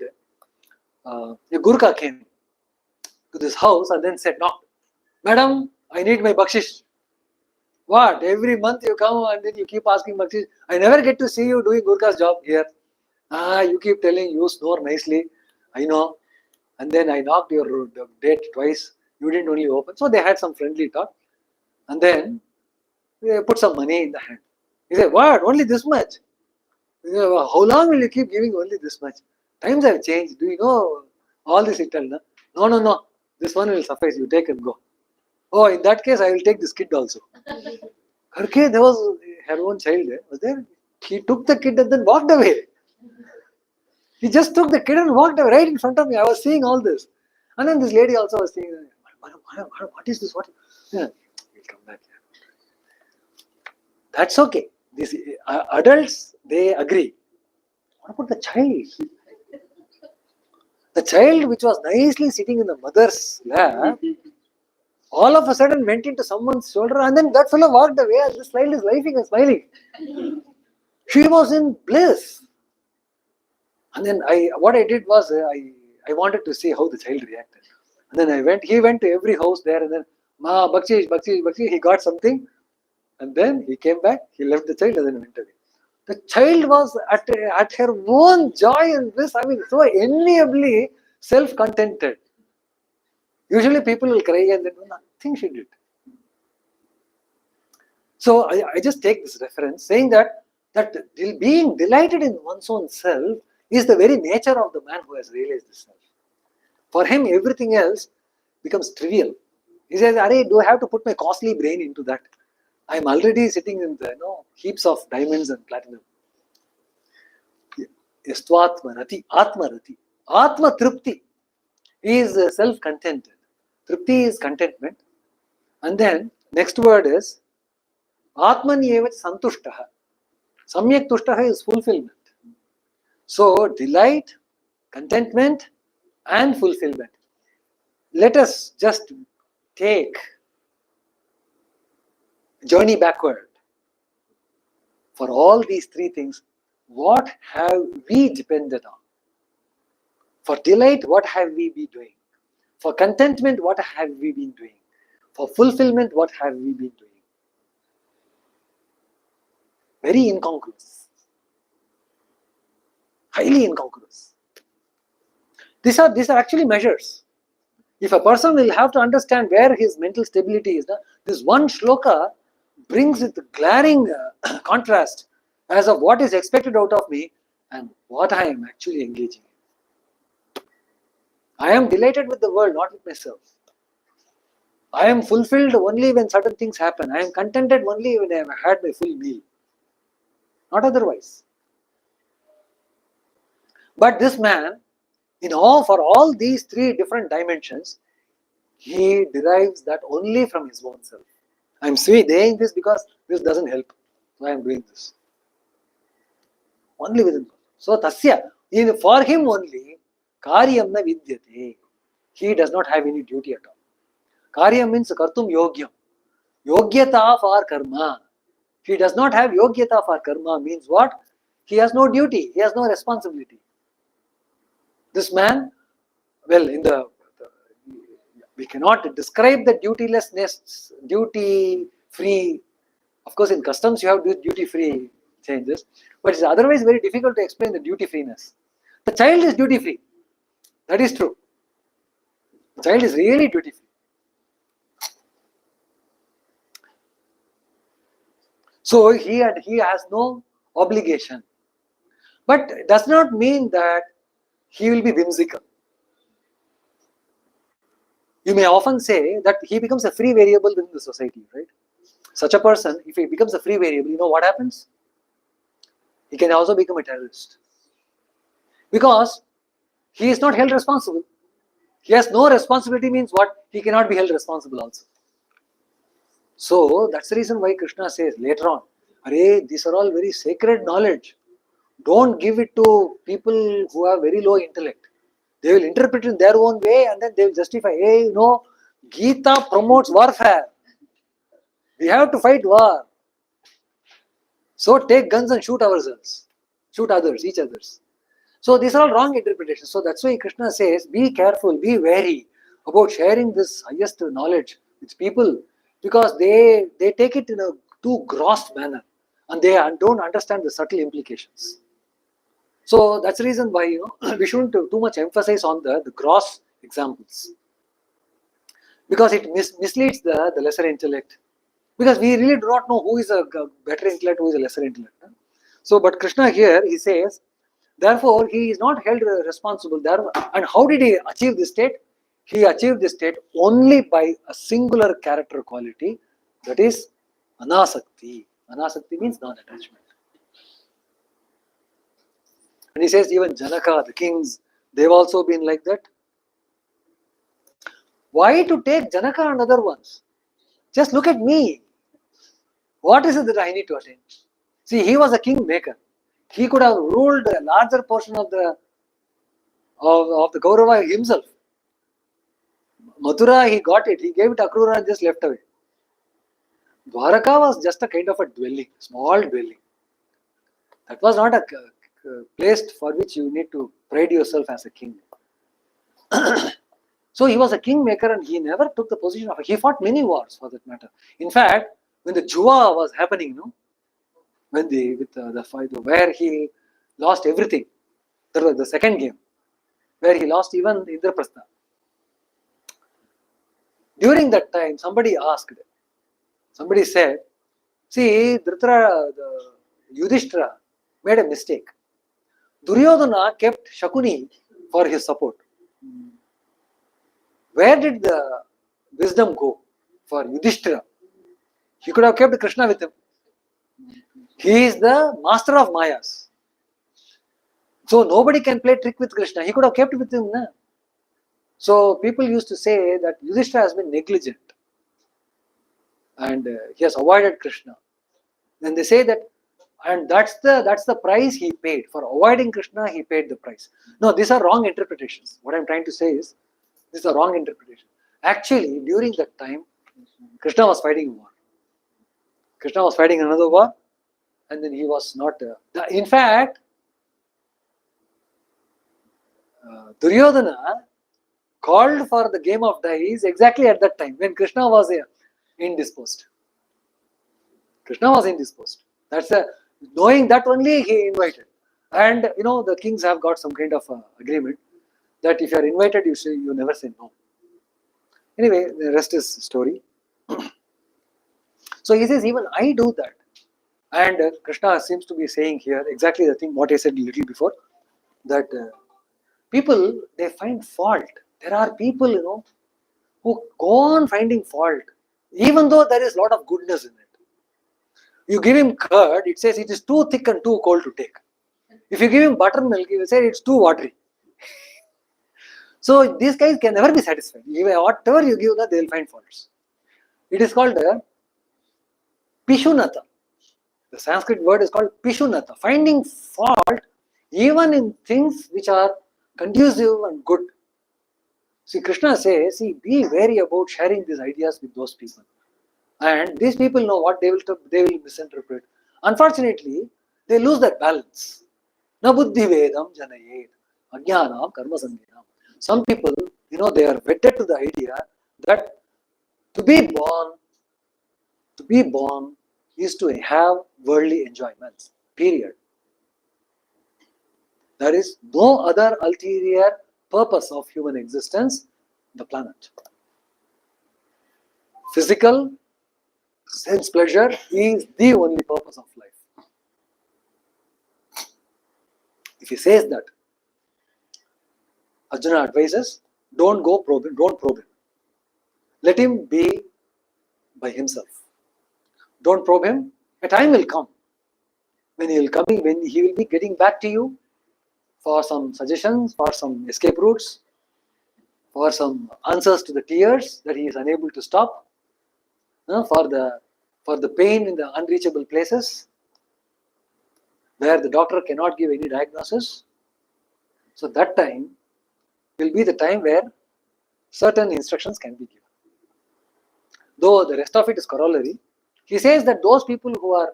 a Gurkha came to this house and then said, "No, madam, I need my bakshish." What? Every month you come and then you keep asking Bakshi. I never get to see you doing Gurkha's job here. You keep telling you snore nicely. I know. And then I knocked your date twice. You didn't only open. So they had some friendly talk. And then they put some money in the hand. He said, what? Only this much? He said, "Well, how long will you keep giving only this much? Times have changed. Do you know all this he told? No, no, no. This one will suffice. You take and go. Oh, in that case, I will take this kid also. Okay, there was her own child there. Was there? He took the kid and then walked away. He just took the kid and walked away right in front of me. I was seeing all this. And then this lady also was saying, what is this? What? Yeah, we'll come back. That's okay. These adults, they agree. What about the child? The child which was nicely sitting in the mother's lap, all of a sudden went into someone's shoulder and then that fellow walked away and this child is laughing and smiling. She was in bliss. And then what I did was I wanted to see how the child reacted. And then he went to every house there and then, Ma, Bakshish, Bakshish, Bakshish, he got something. And then he came back, he left the child and then went away. The child was at her own joy and bliss. I mean, so enviably self-contented. Usually people will cry and then nothing she did. So I just take this reference saying that being delighted in one's own self is the very nature of the man who has realized this self. For him, everything else becomes trivial. He says, do I have to put my costly brain into that? I am already sitting in the heaps of diamonds and platinum. Yastvatmarati, Atmarati. Atma Tripti is self-contented. Tripti is contentment. And then next word is Atmanyevat Santushtaha. Samyak Tushtaha is fulfillment. So delight, contentment and fulfillment. Let us just take journey backward. For all these three things, what have we depended on? For delight, what have we been doing? For contentment, what have we been doing? For fulfillment, what have we been doing? Very incongruous. Highly incongruous. These are actually measures. If a person will have to understand where his mental stability is, this one shloka brings it glaring contrast as of what is expected out of me and what I am actually engaging in. I am delighted with the world, not with myself. I am fulfilled only when certain things happen. I am contented only when I have had my full meal. Not otherwise. But this man, for all these three different dimensions, he derives that only from his own self. I am saying this because this doesn't help. So I am doing this. Only within. So tasya, for him only, karyam na vidyate. He does not have any duty at all. Karyam means kartum yogyam. Yogyata for karma. He does not have yogyata for karma means what? He has no duty. He has no responsibility. This man, well, we cannot describe the dutilessness, duty-free. Of course, in customs you have duty-free changes, but it's otherwise very difficult to explain the duty-freeness. The child is duty-free. That is true. The child is really duty-free. So he has no obligation. But it does not mean that he will be whimsical. You may often say that he becomes a free variable within the society, right? Such a person, if he becomes a free variable, you know what happens? He can also become a terrorist. Because he is not held responsible. He has no responsibility means what? He cannot be held responsible also. So that's the reason why Krishna says later on, these are all very sacred knowledge. Don't give it to people who have very low intellect. They will interpret it in their own way and then they will justify, Gita promotes warfare. We have to fight war. So take guns and shoot ourselves. Shoot others, each others. So these are all wrong interpretations. So that's why Krishna says, be careful, be wary about sharing this highest knowledge with people because they take it in a too gross manner and they don't understand the subtle implications. So that's the reason why we shouldn't too much emphasize on the gross examples, because it misleads the lesser intellect, because we really do not know who is a better intellect, who is a lesser intellect. So, but Krishna here, he says, therefore, he is not held responsible there. And how did he achieve this state? He achieved this state only by a singular character quality, that is anasakti. Anasakti means non-attachment. And he says even Janaka, the kings, they've also been like that. Why to take Janaka and other ones? Just look at me. What is it that I need to attain? See, he was a kingmaker. He could have ruled a larger portion of the Kaurava himself. Mathura, he got it. He gave it Akrura and just left away. Dwaraka was just a kind of a dwelling, small dwelling. That was not a place for which you need to pride yourself as a king. So he was a kingmaker and he never took the position of. He fought many wars for that matter. In fact, when the Juva was happening, when the fight where he lost everything, that was the second game, where he lost even Indraprastha. During that time, somebody said, see, Yudhishthira made a mistake. Duryodhana kept Shakuni for his support. Where did the wisdom go for Yudhishthira? He could have kept Krishna with him. He is the master of Mayas. So nobody can play trick with Krishna. He could have kept with him. Na? So people used to say that Yudhishthira has been negligent and he has avoided Krishna. Then they say that, and that's the price he paid. For avoiding Krishna, he paid the price. No, these are wrong interpretations. What I'm trying to say is, this is a wrong interpretation. Actually, during that time, Krishna was fighting a war. Krishna was fighting another war, and then he was not. In fact, Duryodhana called for the game of dice exactly at that time when Krishna was indisposed. Krishna was indisposed. That's knowing that only he invited. And the kings have got some kind of agreement that if you are invited, you never say no. Anyway, the rest is story. So he says, even I do that. And Krishna seems to be saying here exactly the thing what I said a little before, that people, they find fault. There are people, who go on finding fault, even though there is a lot of goodness in it. You give him curd, it says it is too thick and too cold to take. If you give him buttermilk, he will say it's too watery. So these guys can never be satisfied. Whatever you give them, they will find faults. It is called Pishunata. The Sanskrit word is called Pishunata. Finding fault even in things which are conducive and good. See, Krishna says, be wary about sharing these ideas with those people. And these people know what they will misinterpret. Unfortunately, they lose that balance. Na buddhi vedam janayet ajnanam karma sandhinam. Some people, they are wedded to the idea that to be born is to have worldly enjoyments. Period. There is no other ulterior purpose of human existence on the planet. Physical sense pleasure is the only purpose of life. If he says that, Arjuna advises, don't probe him. Let him be by himself. Don't probe him. A time will come when he will be getting back to you for some suggestions, for some escape routes, for some answers to the tears that he is unable to stop, for the pain in the unreachable places where the doctor cannot give any diagnosis. So that time will be the time where certain instructions can be given. Though the rest of it is corollary, he says that those people who are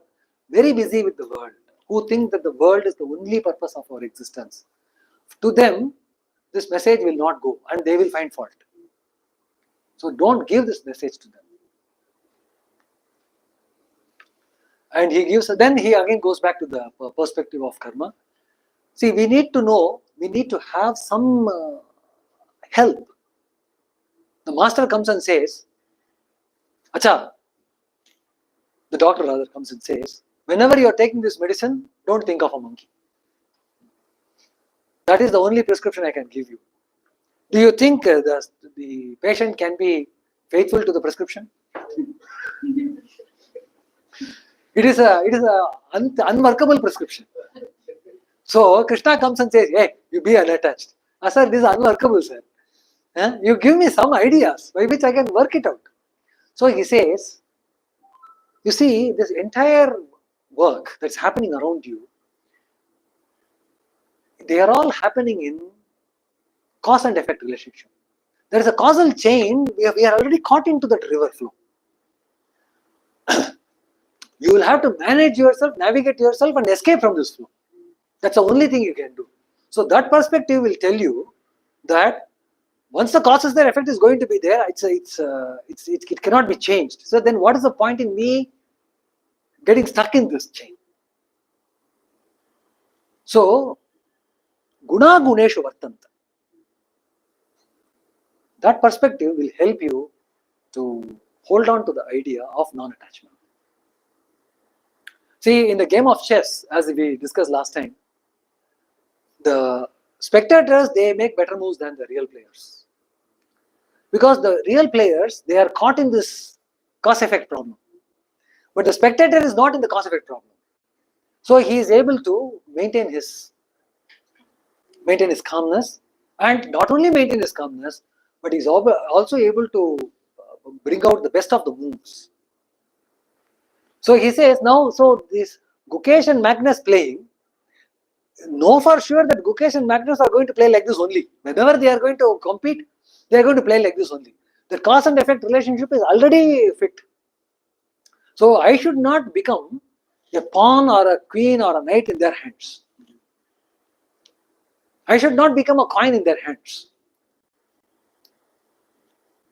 very busy with the world, who think that the world is the only purpose of our existence, to them, this message will not go and they will find fault. So don't give this message to them. And he gives, then he again goes back to the perspective of karma. See, we need to know, we need to have some help. The master comes and says, Acha, the doctor rather comes and says, whenever you are taking this medicine, don't think of a monkey. That is the only prescription I can give you. Do you think the patient can be faithful to the prescription? It is a unworkable prescription. So Krishna comes and says, hey, you be unattached. Sir, this is unworkable, sir. You give me some ideas by which I can work it out. So he says, you see, this entire work that's happening around you, they are all happening in cause and effect relationship. There is a causal chain, we are already caught into that river flow. You will have to manage yourself, navigate yourself and escape from this flow. That's the only thing you can do. So that perspective will tell you that once the cause is there, effect is going to be there. It cannot be changed. So then what is the point in me getting stuck in this chain? So, guna guneshu vartanta. That perspective will help you to hold on to the idea of non-attachment. See, in the game of chess, as we discussed last time, the spectators, they make better moves than the real players. Because the real players, they are caught in this cause-effect problem. But the spectator is not in the cause-effect problem. So he is able to maintain his calmness, and not only maintain his calmness, but he's also able to bring out the best of the moves. So he says now, so this Gukesh and Magnus playing, know for sure that Gukesh and Magnus are going to play like this only. Whenever they are going to compete, they are going to play like this only. The cause and effect relationship is already fit. So I should not become a pawn or a queen or a knight in their hands. I should not become a coin in their hands.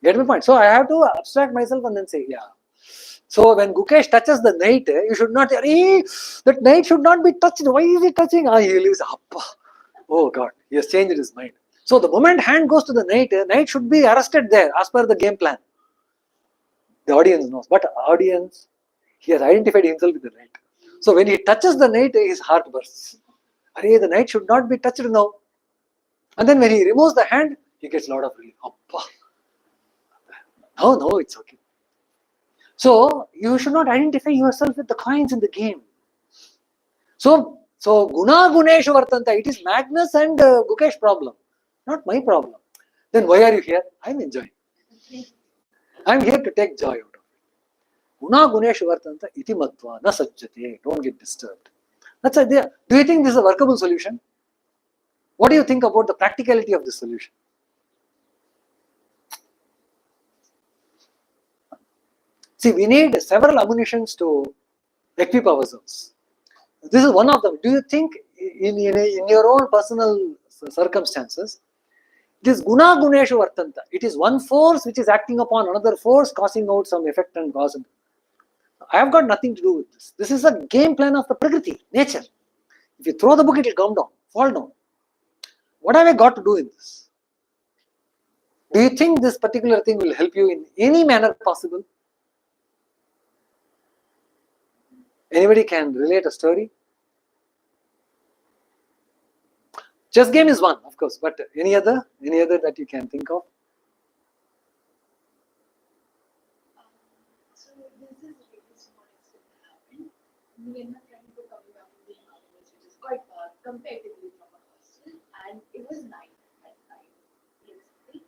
Get my point? So I have to abstract myself and then say, yeah. So when Gukesh touches the knight, you should not say, that knight should not be touched. Why is he touching? He leaves. Oh God, he has changed his mind. So the moment hand goes to the knight should be arrested there as per the game plan. The audience knows. But audience, he has identified himself with the knight. So when he touches the knight, his heart bursts. The knight should not be touched now. And then when he removes the hand, he gets a lot of relief. No, it's okay. So you should not identify yourself with the coins in the game. So guna guneshu vartanta. It is Magnus and Gukesh problem, not my problem. Then why are you here? I'm enjoying. I'm here to take joy out of it. Guna guneshu vartanta iti matva na sajjate. Don't get disturbed. That's the idea. Do you think this is a workable solution? What do you think about the practicality of this solution? See, we need several ammunitions to equip ourselves. This is one of them. Do you think in your own personal circumstances, this guna guneshu vartanta, it is one force which is acting upon another force, causing out some effect and cause. I have got nothing to do with this. This is a game plan of the Prakriti, nature. If you throw the book, it will come down, fall down. What have I got to do in this? Do you think this particular thing will help you in any manner possible? Anybody can relate a story? Chess game is one, of course, but any other that you can think of? So this is really small incident that happened. Me and my friend were coming back from the Madras, which is quite far comparatively from our hostel, and it was night at night, basically.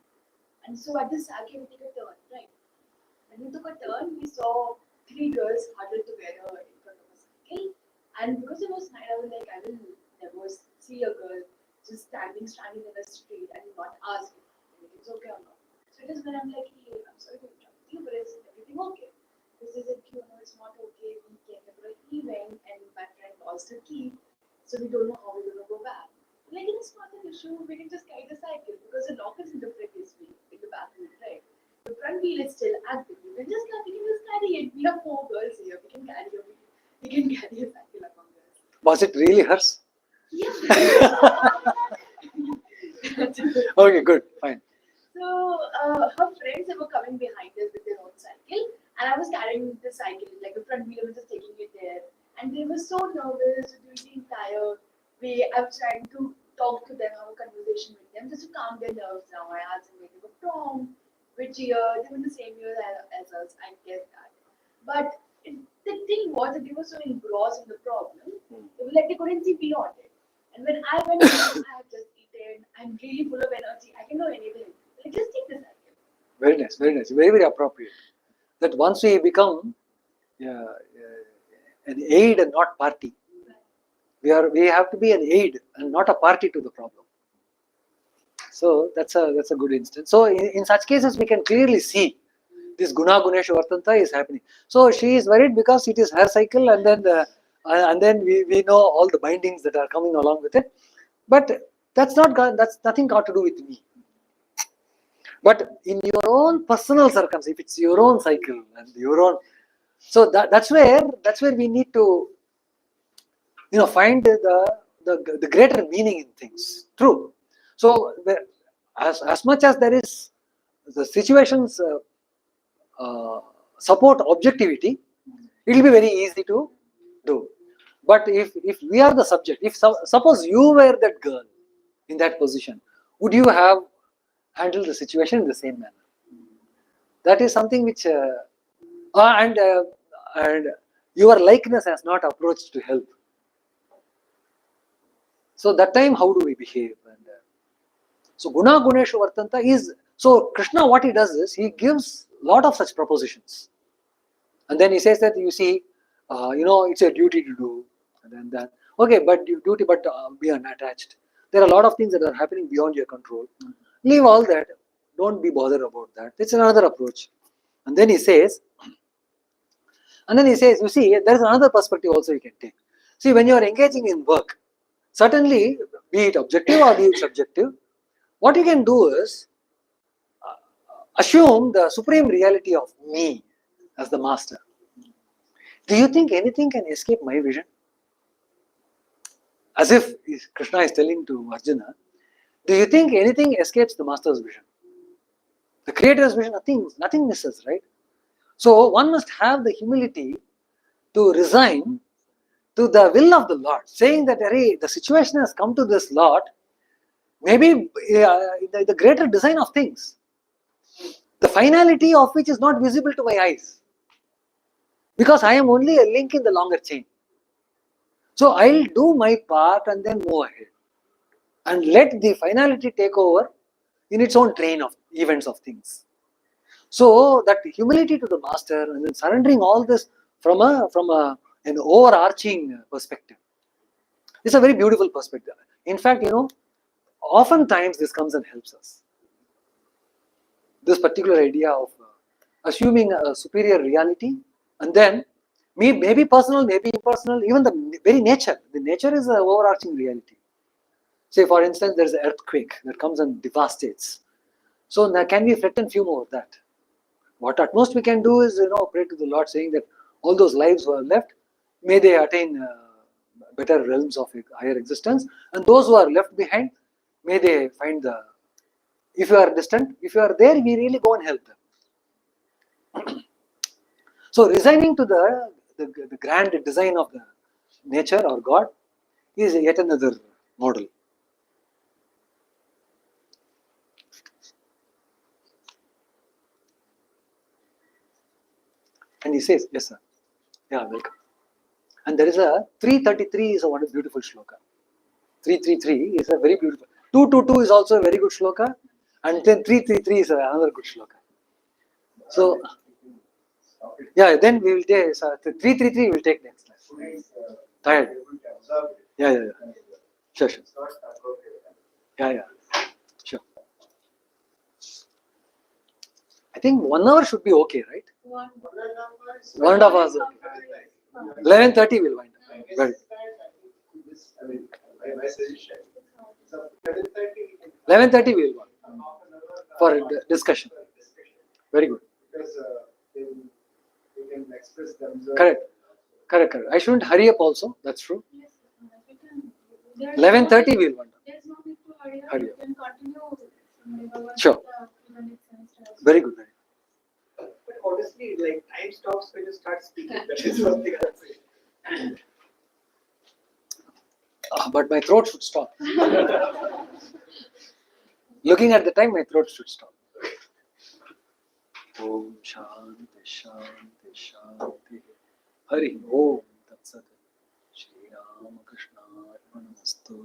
And so at the Sake we took a turn, right? When we took a turn, we saw 3 girls huddled together in front of a cycle, and because it was night, I was like, I will never see a girl just standing in the street and not ask if it's okay or not. So it is when I'm like, hey, I'm sorry to interrupt you, but is everything okay? This isn't, it's not okay. We came here for an event and my friend lost her key, so we don't know how we're gonna go back. Like, it's not an issue, we can just carry the cycle because the lock is in the previous wheel, in the back wheel, right? The front wheel is still active. We can just carry it. We have 4 girls here, we can carry it. We can carry a cycle among us. Was it really hers? Yeah. Okay, good, fine. So her friends they were coming behind us with their own cycle, and I was carrying the cycle, like the front wheel was just taking it there, and they were so nervous during the entire way. I was trying to talk to them, have a conversation with them, just to calm their nerves down. I asked them where they were from, which year. They were in the same year as us. I guess that, but the thing was that they were so engrossed in the problem, they were like they couldn't see beyond it. And when I went, I have just eaten. I'm really full of energy. I can do anything. Like, just take this cycle. Very nice, very nice, very, very appropriate. That once we become an aid and not party, we have to be an aid and not a party to the problem. So that's a good instance. So in such cases we can clearly see this guna guneshu vartanta is happening. So she is worried because it is her cycle, and then we know all the bindings that are coming along with it. But that's nothing got to do with me. But in your own personal circumstance, if it's your own cycle and your own, so that's where we need to find the greater meaning in things. True. So as much as there is the situations support objectivity, it will be very easy to do. But if we are the subject, suppose you were that girl in that position, would you have handled the situation in the same manner? That is something which and your likeness has not approached to help. So that time, how do we behave? And so guna guneshu vartanta is, so Krishna, what he does is he gives lot of such propositions, and then he says that you see, it's a duty to do, and then that okay, but duty, but be unattached. There are a lot of things that are happening beyond your control. Leave all that. Don't be bothered about that. It's another approach. And then he says, you see, there is another perspective also you can take. See, when you are engaging in work, certainly, be it objective or be it subjective, what you can do is assume the supreme reality of me as the master. Do you think anything can escape my vision? As if Krishna is telling to Arjuna, do you think anything escapes the master's vision? The creator's vision, nothing misses, right? So one must have the humility to resign to the will of the Lord, saying that the situation has come to this Lord, maybe the greater design of things, the finality of which is not visible to my eyes, because I am only a link in the longer chain. So I'll do my part and then move ahead and let the finality take over in its own train of events of things. So that humility to the master and then surrendering all this from an overarching perspective. It's a very beautiful perspective. In fact, oftentimes this comes and helps us. This particular idea of assuming a superior reality, and then maybe personal, maybe impersonal, even the very nature. The nature is an overarching reality. Say, for instance, there is an earthquake that comes and devastates. So now can we threaten few more of that? What at most we can do is, pray to the Lord, saying that all those lives who are left, may they attain better realms of higher existence, and those who are left behind, may they find if you are distant, if you are there, we really go and help them. So resigning to the grand design of the nature or God is yet another model. And he says, yes sir, yeah, welcome. And there is a 333 is a wonderful, beautiful shloka. 333 is a very beautiful. 222 is also a very good shloka, and then 333 is another good shloka. So, yeah, then we will take 333. We will take next time. Tired? Yeah. Sure. Yeah. Sure. I think 1 hour should be okay, right? 1.5 hours. Okay. 11:30 will wind up. Very. My suggestion. 11:30 we will wind for discussion. Very good. Because they can express themselves. Correct. Correct, correct. I shouldn't hurry up also. That's true. Yes, we can. There's 11:30 no we'll want. There's no need to hurry up. Hurry You can continue from level 1 Sure. to the next semester. as well. Very good. Very good. But honestly, like time stops when you start speaking. That is one thing I'll say. But my throat should stop. Looking at the time, my throat should stop. Om Shanti Shanti Shanti. Hari Om Tat Sat. Shri Ram Krishna Arpanamastu.